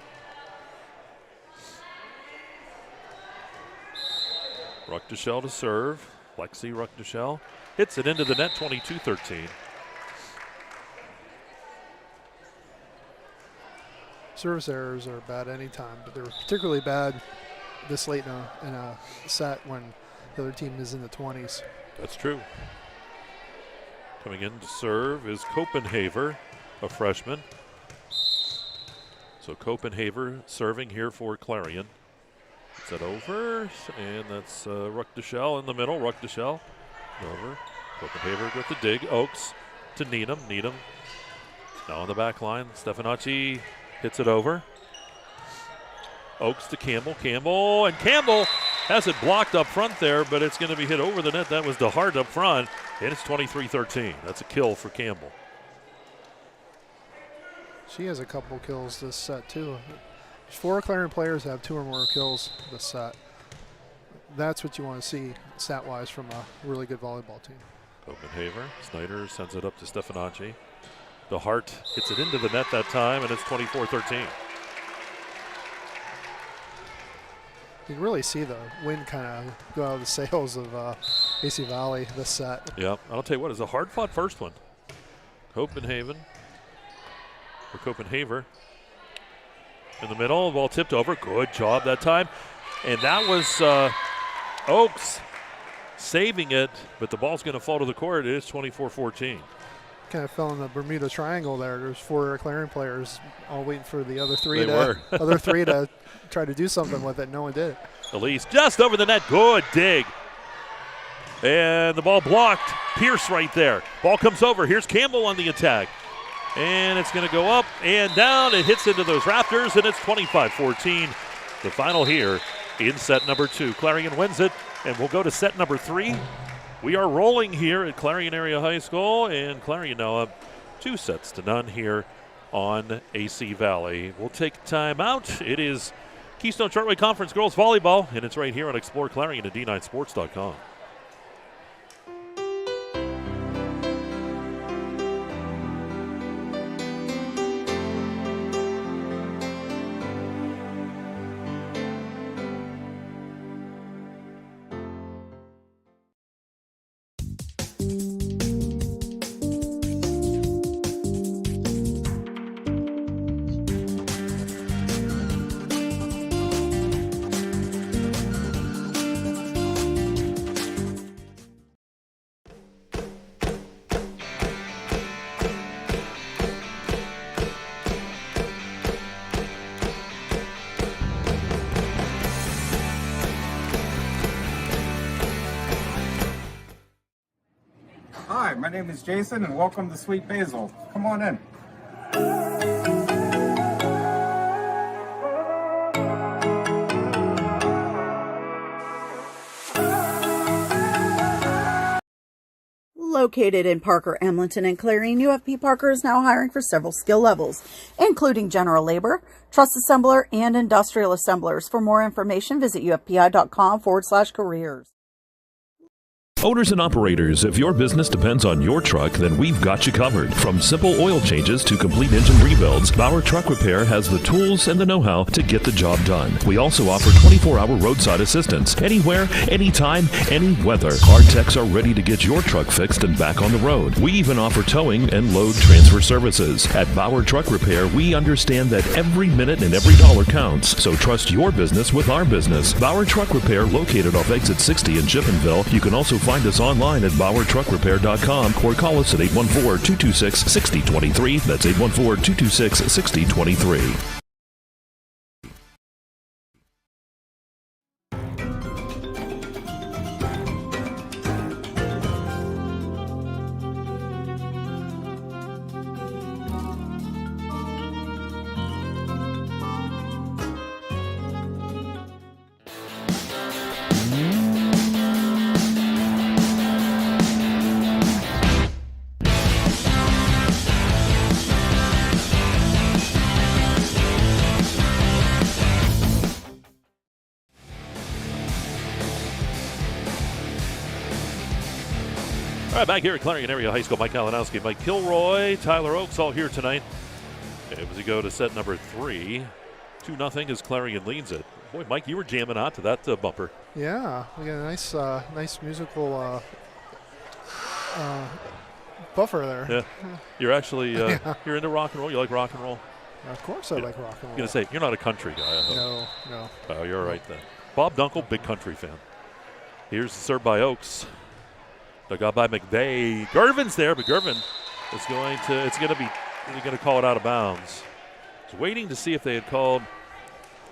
Ruckdeshell to serve. Lexi Ruckdeshell hits it into the net, 22-13. Service errors are bad anytime, but they're particularly bad this late in a set when the other team is in the 20s. That's true. Coming in to serve is Copenhaver, a freshman. So Copenhaver serving here for Clarion. Is that over? And that's Ruckdeshell in the middle. Ruckdeshell over. Copenhaver with the dig. Oakes to Needham. Needham now on the back line. Stefanacci hits it over. Oakes to Campbell. Campbell, and Campbell has it blocked up front there, but it's going to be hit over the net. That was DeHart up front, and it's 23-13. That's a kill for Campbell. She has a couple kills this set, too. 4 Clarion players have 2 or more kills this set. That's what you want to see stat-wise from a really good volleyball team. Copenhaver. Snyder sends it up to Stefanacci. DeHart hits it into the net that time, and it's 24-13. You can really see the wind kind of go out of the sails of AC Valley this set. Yeah, I'll tell you what, it's a hard-fought first one. Copenhaver in the middle, ball tipped over. Good job that time. And that was Oakes saving it, but the ball's going to fall to the court. It is 24-14. Kind of fell in the Bermuda Triangle there. There's 4 Clarion players all waiting for the other 3 to try to do something with it. No one did. Elise just over the net. Good dig. And the ball blocked. Pierce right there. Ball comes over. Here's Campbell on the attack. And it's going to go up and down. It hits into those rafters, and it's 25-14. The final here in set number 2. Clarion wins it, and we'll go to set number 3. We are rolling here at Clarion Area High School, and Clarion now up 2-0 here on AC Valley. We'll take time out. It is Keystone Shortway Conference Girls Volleyball, and it's right here on Explore Clarion at D9Sports.com. Hi, my name is Jason, and welcome to Sweet Basil. Come on in. Located in Parker, Emlenton, and Clarion, UFP Parker is now hiring for several skill levels, including general labor, truss assembler, and industrial assemblers. For more information, visit ufpi.com/careers. Owners and operators, if your business depends on your truck, then we've got you covered. From simple oil changes to complete engine rebuilds, Bauer Truck Repair has the tools and the know-how to get the job done. We also offer 24-hour roadside assistance. Anywhere, anytime, any weather. Our techs are ready to get your truck fixed and back on the road. We even offer towing and load transfer services. At Bauer Truck Repair, we understand that every minute and every dollar counts. So trust your business with our business. Bauer Truck Repair, located off exit 60 in Chippenville. You can also find us online at exploreClarion.com or call us at 814-226-6023. That's 814-226-6023. All right, back here at Clarion Area High School, Mike Kalinowski, Mike Kilroy, Tyler Oakes all here tonight. As we go to set number 3, 2-0 as Clarion leads it. Boy, Mike, you were jamming out to that bumper. Yeah, we got a nice musical buffer there. Yeah, you're actually you're into rock and roll. You like rock and roll? Of course, I like rock and roll. I'm gonna say you're not a country guy. I hope. No. Oh, you're all right then. Bob Dunkel, big country fan. Here's the serve by Oakes. Dug out by McVeigh. Gervin's there, but Gervin is going to call it out of bounds. I was waiting to see if they had called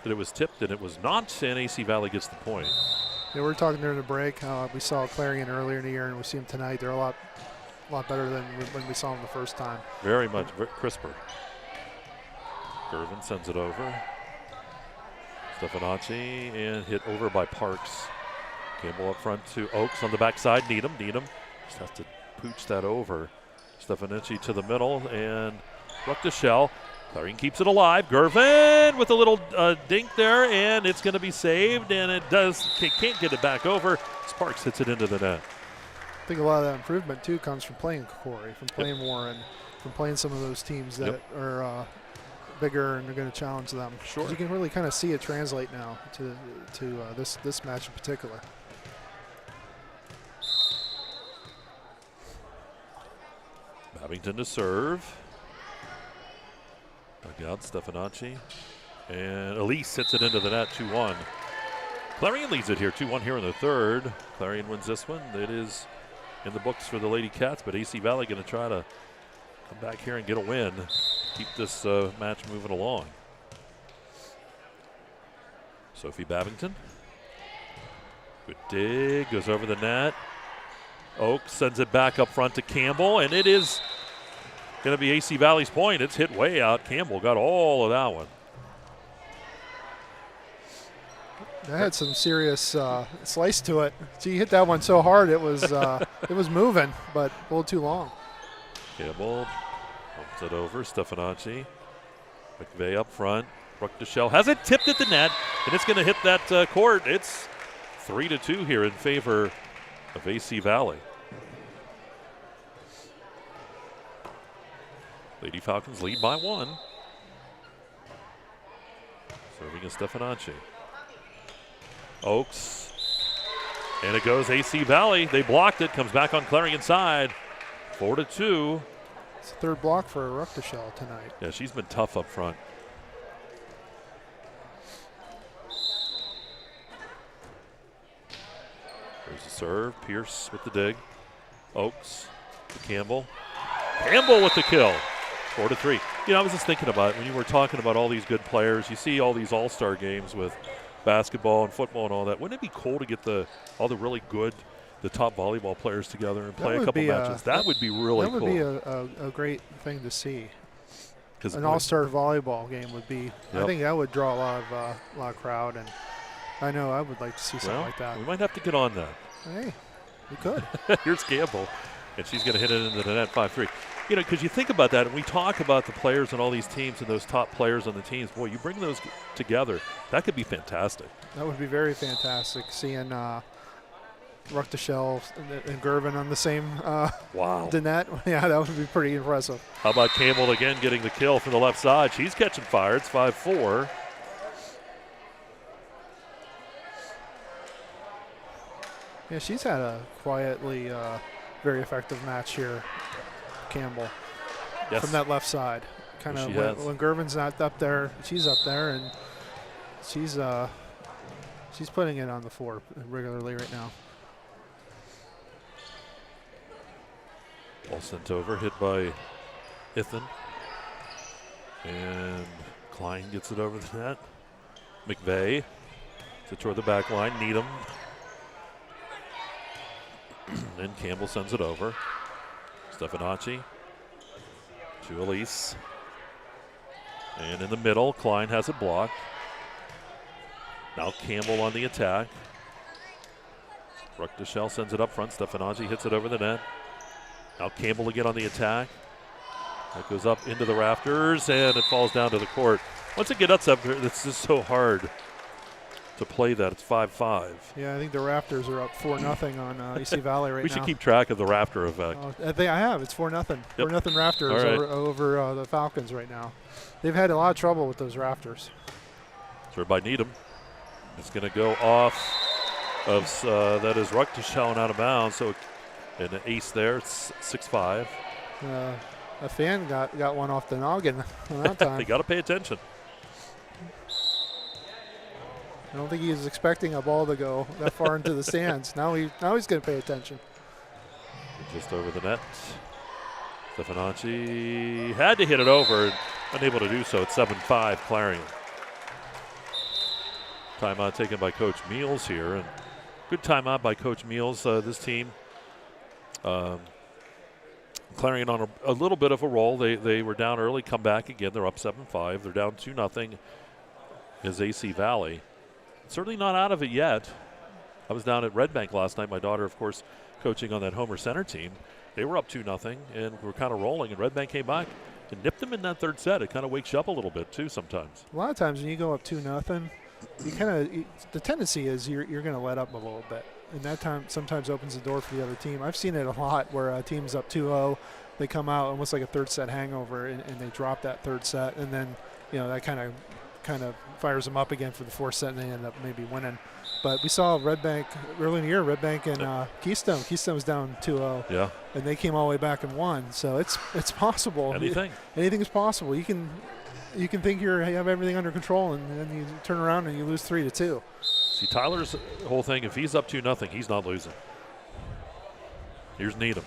that it was tipped, and it was not, and AC Valley gets the point. Yeah, we were talking during the break. We saw Clarion earlier in the year, and we see them tonight. They're a lot better than when we saw them the first time. Very much crisper. Gervin sends it over. Stefanacci, and hit over by Parks. Campbell up front to Oakes on the backside. Needham just has to pooch that over. Stefanacci to the middle, and Ruck to Shell. Clarion keeps it alive. Gervin with a little dink there, and it's going to be saved, and it can't get it back over. Sparks hits it into the net. I think a lot of that improvement, too, comes from playing Corey, from playing Warren, from playing some of those teams that are bigger and are going to challenge them. Sure. You can really kind of see it translate now to this match in particular. Babington to serve. Dug out Stefanacci. And Elise hits it into the net, 2-1. Clarion leads it here, 2-1 here in the third. Clarion wins this one. It is in the books for the Lady Cats, but AC Valley going to try to come back here and get a win. Keep this match moving along. Sophie Babington. Good dig, goes over the net. Oakes sends it back up front to Campbell, and it is going to be AC Valley's point. It's hit way out. Campbell got all of that one. That had some serious slice to it. She hit that one so hard it was it was moving, but a little too long. Campbell pumps it over. Stefanacci. McVeigh up front. Ruck DeShell has it tipped at the net, and it's going to hit that court. It's 3-2 here in favor of AC Valley. Lady Falcons lead by 1. Serving is Stefanacci. Oakes. And it goes AC Valley. They blocked it. Comes back on Clarion side. 4-2. It's the third block for Ruckdashell tonight. Yeah, she's been tough up front. There's the serve. Pierce with the dig. Oakes to Campbell. Campbell with the kill. 4-3. You know, I was just thinking about it when you were talking about all these good players. You see all these all-star games with basketball and football and all that. Wouldn't it be cool to get all the really good, the top volleyball players together and play a couple matches? That would be really cool. That would be a great thing to see. An all-star volleyball game would be. Yep. I think that would draw a lot of crowd, and I know I would like to see something like that. We might have to get on that. Hey, we could. Here's Campbell, and she's going to hit it into the net 5-3. You know, because you think about that, and we talk about the players on all these teams and those top players on the teams. Boy, you bring those together, that could be fantastic. That would be very fantastic, seeing Ruckdashell and Gervin on the same the net. Yeah, that would be pretty impressive. How about Campbell again getting the kill from the left side? She's catching fire. It's 5-4. Yeah, she's had a quietly very effective match here, Campbell, from that left side. Kind of when Gervin's not up there, she's up there, and she's putting it on the floor regularly right now. Ball sent over, hit by Ithan. And Klein gets it over the net. McVeigh to toward the back line. Needham. And Campbell sends it over. Stefanacci to Elise. And in the middle, Klein has it blocked. Now Campbell on the attack. Ruckdashell sends it up front. Stefanacci hits it over the net. Now Campbell again on the attack. That goes up into the rafters, and it falls down to the court. Once it gets up there, it's just so hard to play that. It's 5-5. Yeah, I think the Raptors are up 4-0 on EC Valley right now. We should keep track of the Raptor effect. I think I have. It's 4-0. Yep. 4-0 Raptors right. over the Falcons right now. They've had a lot of trouble with those Raptors. Served by Needham. It's going to go off of, that is Ruckteschall and out of bounds. So an ace there. It's 6-5. A fan got one off the noggin on that time. They got to pay attention. I don't think he was expecting a ball to go that far into the stands. Now he's going to pay attention. Just over the net. Stefanacci had to hit it over, unable to do so. It's 7-5 Clarion. Timeout taken by Coach Meals here, and good timeout by Coach Meals. This team, Clarion on a little bit of a roll. They were down early, come back again. They're up 7-5. They're down 2-0 is AC Valley. Certainly not out of it yet. I was down at Red Bank last night. My daughter, of course, coaching on that Homer Center team. They were up 2-0 and were kind of rolling, and Red Bank came back and nipped them in that third set. It kind of wakes you up a little bit, too, sometimes. A lot of times when you go up 2-0, the tendency is you're going to let up a little bit. And that time sometimes opens the door for the other team. I've seen it a lot where a team's up 2-0. They come out almost like a third set hangover, and they drop that third set. And then, that kind of fires them up again for the fourth set, and they end up maybe winning. But we saw Red Bank early in the year, Red Bank and Keystone. Keystone was down 2-0. Yeah. And they came all the way back and won. So it's possible. Anything is possible. You can think you have everything under control, and then you turn around and you lose 3-2. See, Tyler's whole thing, if he's up 2-0, he's not losing. Here's Needham.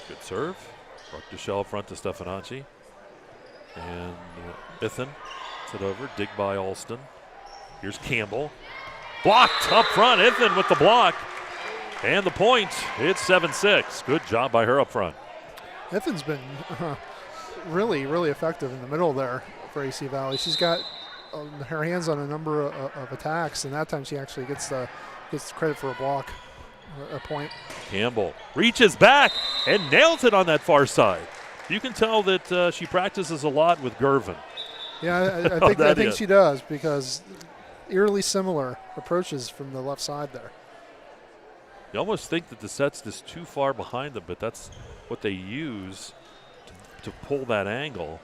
Good serve. Ruckteschall front to Stefanacci. And Ithan. It over, dig by Alston. Here's Campbell. Blocked up front, Ithan with the block. And the point, it's 7-6. Good job by her up front. Ithan's been really, really effective in the middle there for AC Valley. She's got her hands on a number of attacks, and that time she actually gets credit for a block, a point. Campbell reaches back and nails it on that far side. You can tell that she practices a lot with Gervin. Yeah, I think she does, because eerily similar approaches from the left side there. You almost think that the set's just too far behind them, but that's what they use to pull that angle.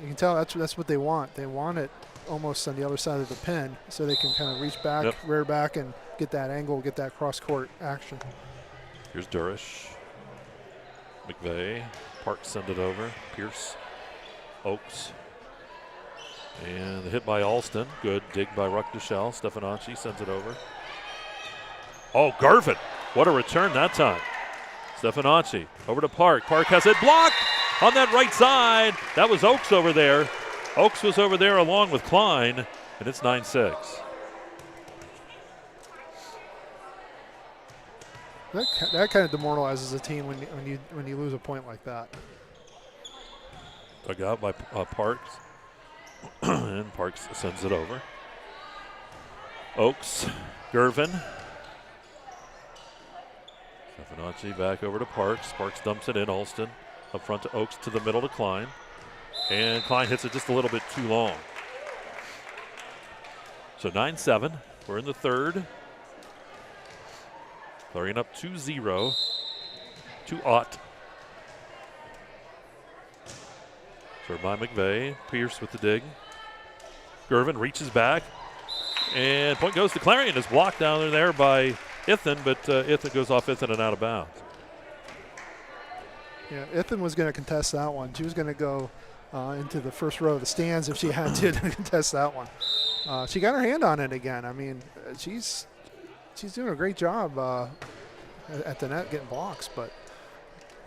You can tell that's what they want. They want it almost on the other side of the pin, so they can kind of reach back, rear back, and get that angle, get that cross-court action. Here's Durish. McVeigh. Parks send it over. Pierce. Oaks. And the hit by Alston. Good dig by Ruckteschall. Stefanacci sends it over. Oh, Gervin. What a return that time. Stefanacci over to Park. Park has it blocked on that right side. That was Oaks over there. Oaks was over there along with Klein, and it's 9-6. That kind of demoralizes a team when you lose a point like that. Dug out by Parks. And Parks sends it over. Oaks, Gervin. Stefanacci back over to Parks. Parks dumps it in. Alston up front to Oaks, to the middle to Klein. And Klein hits it just a little bit too long. So 9-7. We're in the third. Clarion up 2-0. 2-0. Served by McVeigh. Pierce with the dig. Gervin reaches back. And point goes to Clarion. It's blocked down there by Ithan, but Ithan goes off Ithan and out of bounds. Yeah, Ithan was going to contest that one. She was going to go into the first row of the stands if she had to contest that one. She got her hand on it again. I mean, she's doing a great job at the net getting blocks, but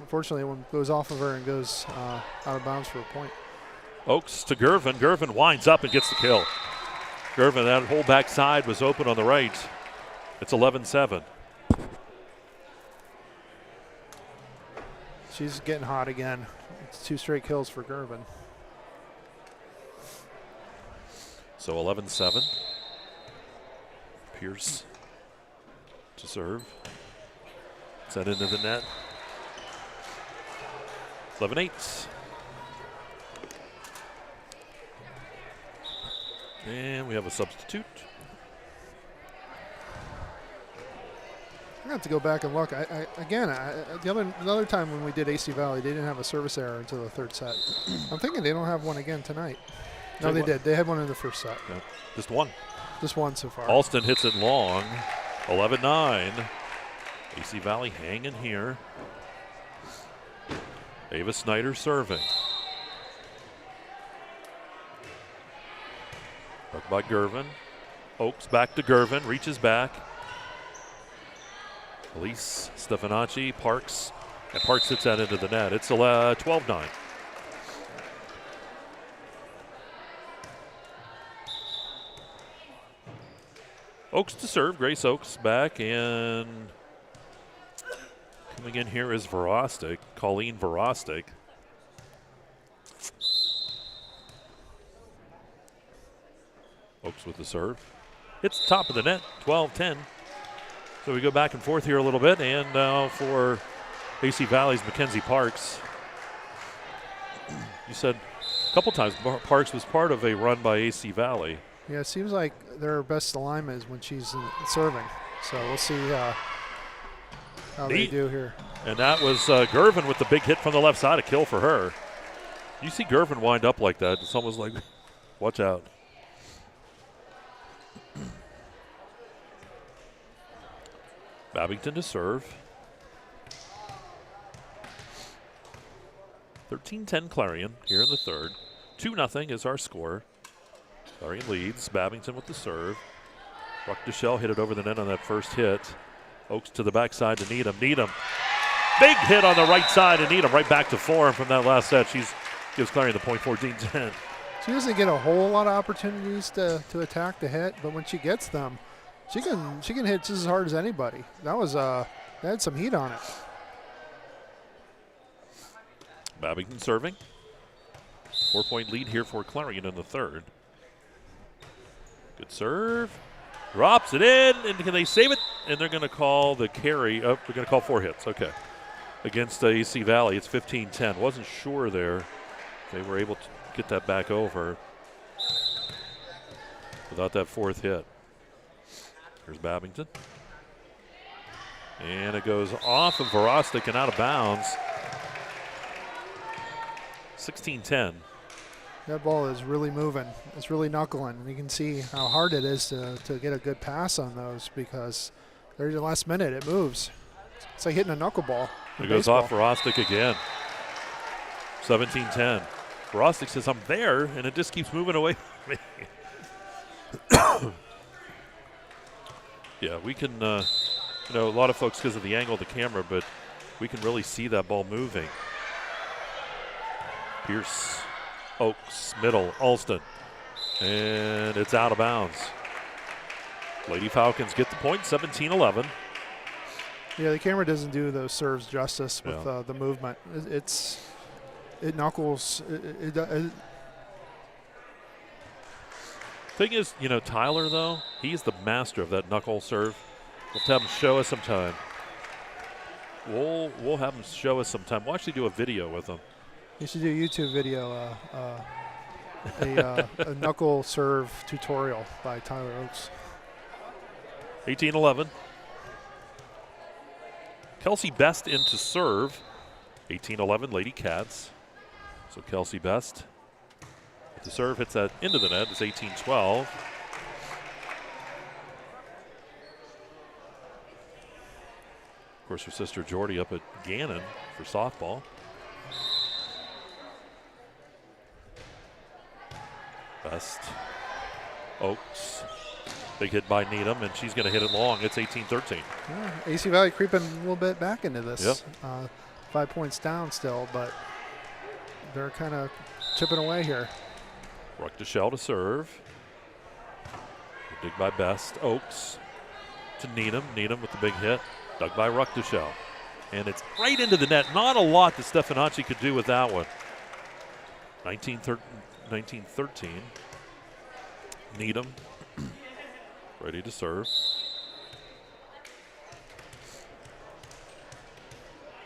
unfortunately one goes off of her and goes out of bounds for a point. Oaks to Gervin. Gervin winds up and gets the kill. Gervin, that whole back side was open on the right. It's 11-7. She's getting hot again. It's 2 straight kills for Gervin. So 11-7. Pierce to serve. Sent into the net. 11-8. And we have a substitute. I'm going to have to go back and look. Another time when we did AC Valley, they didn't have a service error until the third set. I'm thinking they don't have one again tonight. No, they did. They had one in the first set. Yeah. Just one. Just one so far. Alston hits it long. 11-9. AC Valley hanging here. Ava Snyder serving. Up by Gervin. Oaks back to Gervin. Reaches back. Elise Stefanacci, Parks. And Parks hits that into the net. It's 12-9. Oaks to serve. Grace Oaks back, and coming in here is Verostic, Colleen Verostic. Oaks with the serve. Hits the top of the net, 12-10. So we go back and forth here a little bit, and now for AC Valley's Mackenzie Parks. You said a couple times Parks was part of a run by AC Valley. Yeah, it seems like their best alignment is when she's serving. So we'll see how they do here. And that was Gervin with the big hit from the left side, a kill for her. You see Gervin wind up like that, it's almost like, watch out. Babington to serve. 13-10 Clarion here in the third. 2-0 is our score. Clarion leads. Babington with the serve. Ruck DeShell hit it over the net on that first hit. Oaks to the backside to Needham. Needham. Big hit on the right side, and Needham right back to form from that last set. Gives Clarion the point, 14-10. She doesn't get a whole lot of opportunities to attack the hit, but when she gets them, she can hit just as hard as anybody. That was they had some heat on it. Babington serving. 4-point lead here for Clarion in the third. Good serve. Drops it in, and can they save it? And they're going to call the carry. Oh, they're going to call 4 hits. Okay. Against AC Valley, it's 15-10. Wasn't sure there. They were able to get that back over without that 4th hit. Here's Babington. And it goes off of Verostic and out of bounds. 16-10. That ball is really moving. It's really knuckling. And you can see how hard it is to get a good pass on those because there's the last minute it moves. It's like hitting a knuckleball. It goes off Verostic again. 17-10. Verostic says, I'm there, and it just keeps moving away from me. Yeah, we can, a lot of folks, because of the angle of the camera, but we can really see that ball moving. Pierce, Oaks, middle, Alston, and it's out of bounds. Lady Falcons get the point, 17-11. Yeah, the camera doesn't do those serves justice with the movement. It knuckles. Thing is, Tyler, though, he's the master of that knuckle serve. We'll have him show us sometime. We'll have him show us sometime. We'll actually do a video with him. You should do a YouTube video, a knuckle serve tutorial by Tyler Oaks. 18-11. Kelsey Best in to serve. 18-11, Lady Cats. So Kelsey Best. The serve hits that into the net. It's 18-12. Of course, her sister Jordy up at Gannon for softball. Best. Oaks. Big hit by Needham, and she's going to hit it long. It's 18-13. Yeah, AC Valley creeping a little bit back into this. Yep. 5 points down still, but they're kind of chipping away here. Ruck DeShell to serve. Dig by Best. Oaks to Needham. Needham with the big hit. Dug by Ruck DeShell. And it's right into the net. Not a lot that Stefanacci could do with that one. 19-13. Needham ready to serve.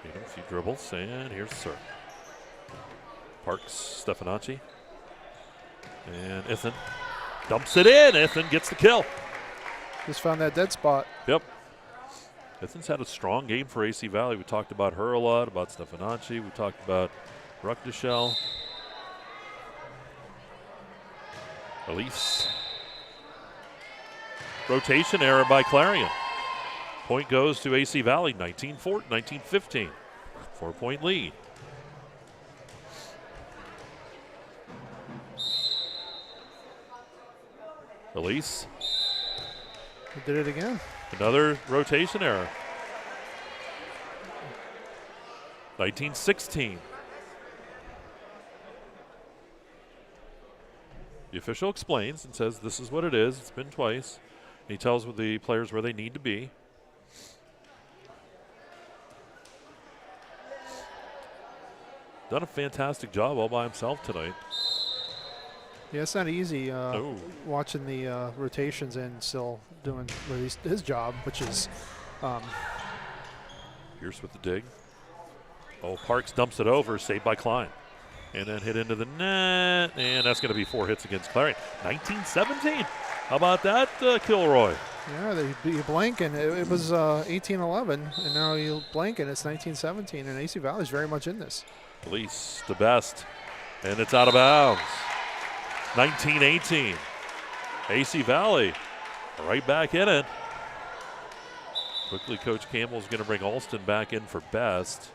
Needham, a few dribbles, and here's the serve. Parks, Stefanacci. And Ithan dumps it in. Ithan gets the kill. Just found that dead spot. Yep. Ithan's had a strong game for AC Valley. We talked about her a lot, about Stefanacci. We talked about Ruckdeschel. Elise. Rotation error by Clarion. Point goes to AC Valley, 19-15. 4-point lead. Elise. He did it again. Another rotation error. 19-16. The official explains and says this is what it is. It's been twice. He tells the players where they need to be. Done a fantastic job all by himself tonight. Yeah, it's not easy watching the rotations and still doing his job, which is. Pierce with the dig. Oh, Parks dumps it over, saved by Klein. And then hit into the net, and that's going to be 4 hits against Clarion. 19-17. How about that, Kilroy? Yeah, you blink, and it was 18-11, and now you blink, and it's 19-17, and AC Valley's very much in this. Elise, the best, and it's out of bounds. 19-18. AC Valley right back in it. Quickly, Coach Campbell's going to bring Alston back in for best.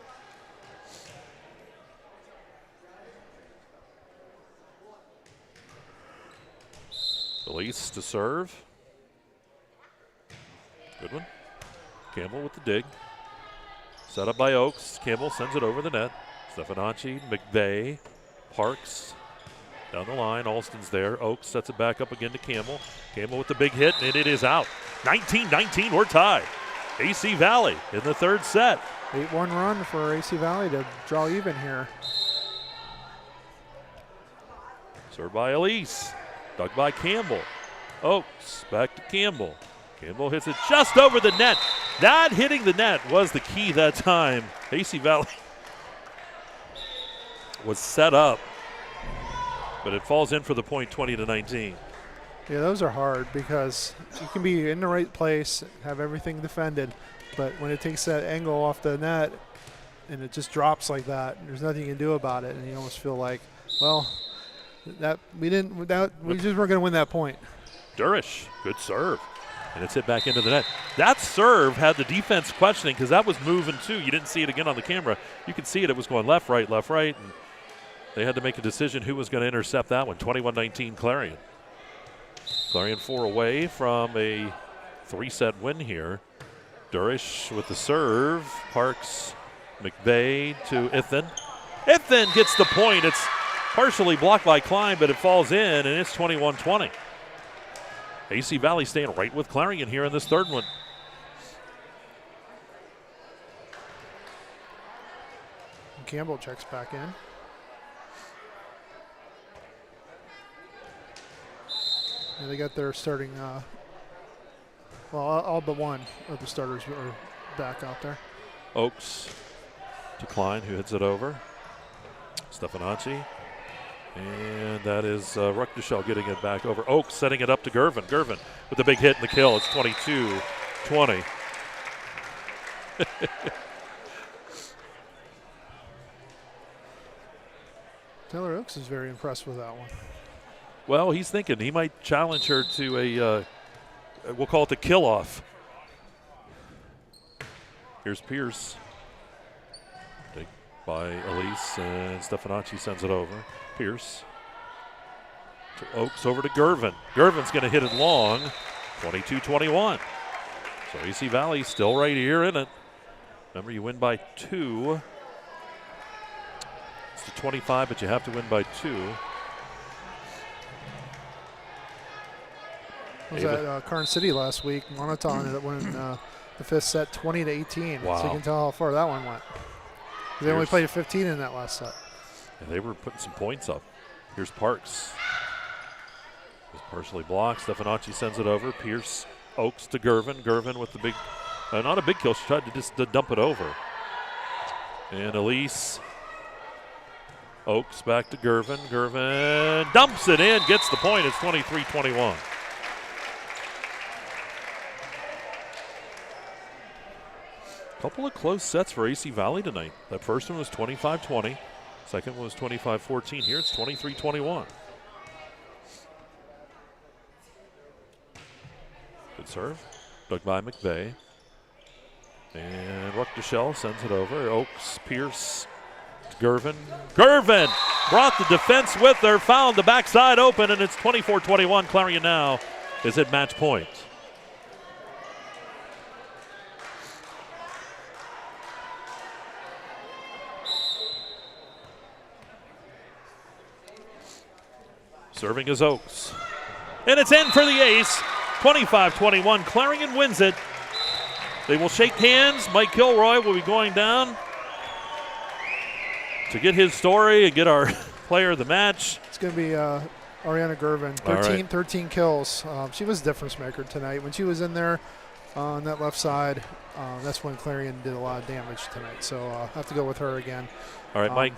Elise to serve. Good one. Campbell with the dig. Set up by Oakes. Campbell sends it over the net. Stefanacci, McVeigh, Parks down the line. Alston's there. Oakes sets it back up again to Campbell. Campbell with the big hit, and it is out. 19-19, we're tied. AC Valley in the third set. 8-1 run for AC Valley to draw even here. Served by Elise. Dug by Campbell. Oakes back to Campbell. Campbell hits it just over the net. That hitting the net was the key that time. AC Valley was set up, but it falls in for the point, 20-19. Yeah, those are hard because you can be in the right place, have everything defended, but when it takes that angle off the net and it just drops like that, there's nothing you can do about it, and you almost feel like, well, we just weren't going to win that point. Durish, good serve. And it's hit back into the net. That serve had the defense questioning because that was moving too. You didn't see it again on the camera. You could see it. It was going left, right, and they had to make a decision who was going to intercept that one. 21-19 Clarion. Clarion 4 away from a 3-set win here. Durish with the serve. Parks, McVeigh to Ithan. Ithan gets the point. It's partially blocked by Klein, but it falls in, and it's 21-20. AC Valley staying right with Clarion here in this third one. Campbell checks back in. And they got their starting, all but one of the starters are back out there. Oakes to Klein, who hits it over. Stefanacci. And that is Ruckdeschel getting it back over. Oakes setting it up to Gervin. Gervin with the big hit and the kill. It's 22-20. Taylor Oakes is very impressed with that one. Well, he's thinking he might challenge her to a, we'll call it the kill-off. Here's Pierce. Take by Elise, and Stefanacci sends it over. Pierce to Oakes, over to Gervin. Gervin's going to hit it long, 22-21. So AC Valley still right here in it. Remember, you win by 2. It's to 25, but you have to win by 2. Was at Karn City last week, Monoton that won the 5th set 20-18. Wow. So you can tell how far that one went. They only played 15 in that last set. Yeah, they were putting some points up. Here's Parks. It's partially blocked. Stefanacci sends it over. Pierce, Oakes to Gervin. Gervin with the big, not a big kill. She tried to just dump it over. And Elise. Oakes back to Gervin. Gervin dumps it in, gets the point. It's 23-21. Couple of close sets for AC Valley tonight. That first one was 25-20. Second one was 25-14. Here it's 23-21. Good serve. Dug by McVeigh. And Ruckdeshell sends it over. Oakes, Pierce, Gervin. Gervin brought the defense with her, found the backside open, and it's 24-21. Clarion now is at match point. Serving is Oakes. And it's in for the ace. 25-21. Clarion wins it. They will shake hands. Mike Kilroy will be going down to get his story and get our player of the match. It's going to be Ariana Gervin, 13 kills. She was a difference maker tonight. When she was in there on that left side, that's when Clarion did a lot of damage tonight. So I have to go with her again. All right, Mike.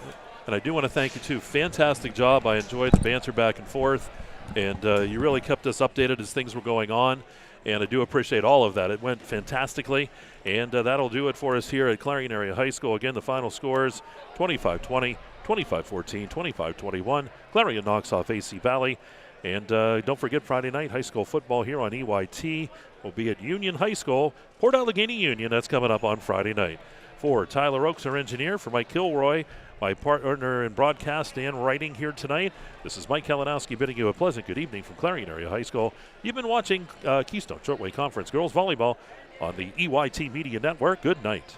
And I do want to thank you, too. Fantastic job. I enjoyed the banter back and forth. And you really kept us updated as things were going on. And I do appreciate all of that. It went fantastically. And that'll do it for us here at Clarion Area High School. Again, the final scores, 25-20, 25-14, 25-21. Clarion knocks off AC Valley. And don't forget, Friday night, high school football here on EYT will be at Union High School, Port Allegheny Union. That's coming up on Friday night. For Tyler Oakes, our engineer, for Mike Kilroy, my partner in broadcast and writing here tonight, this is Mike Kalinowski bidding you a pleasant good evening from Clarion Area High School. You've been watching Keystone Shortway Conference Girls Volleyball on the EYT Media Network. Good night.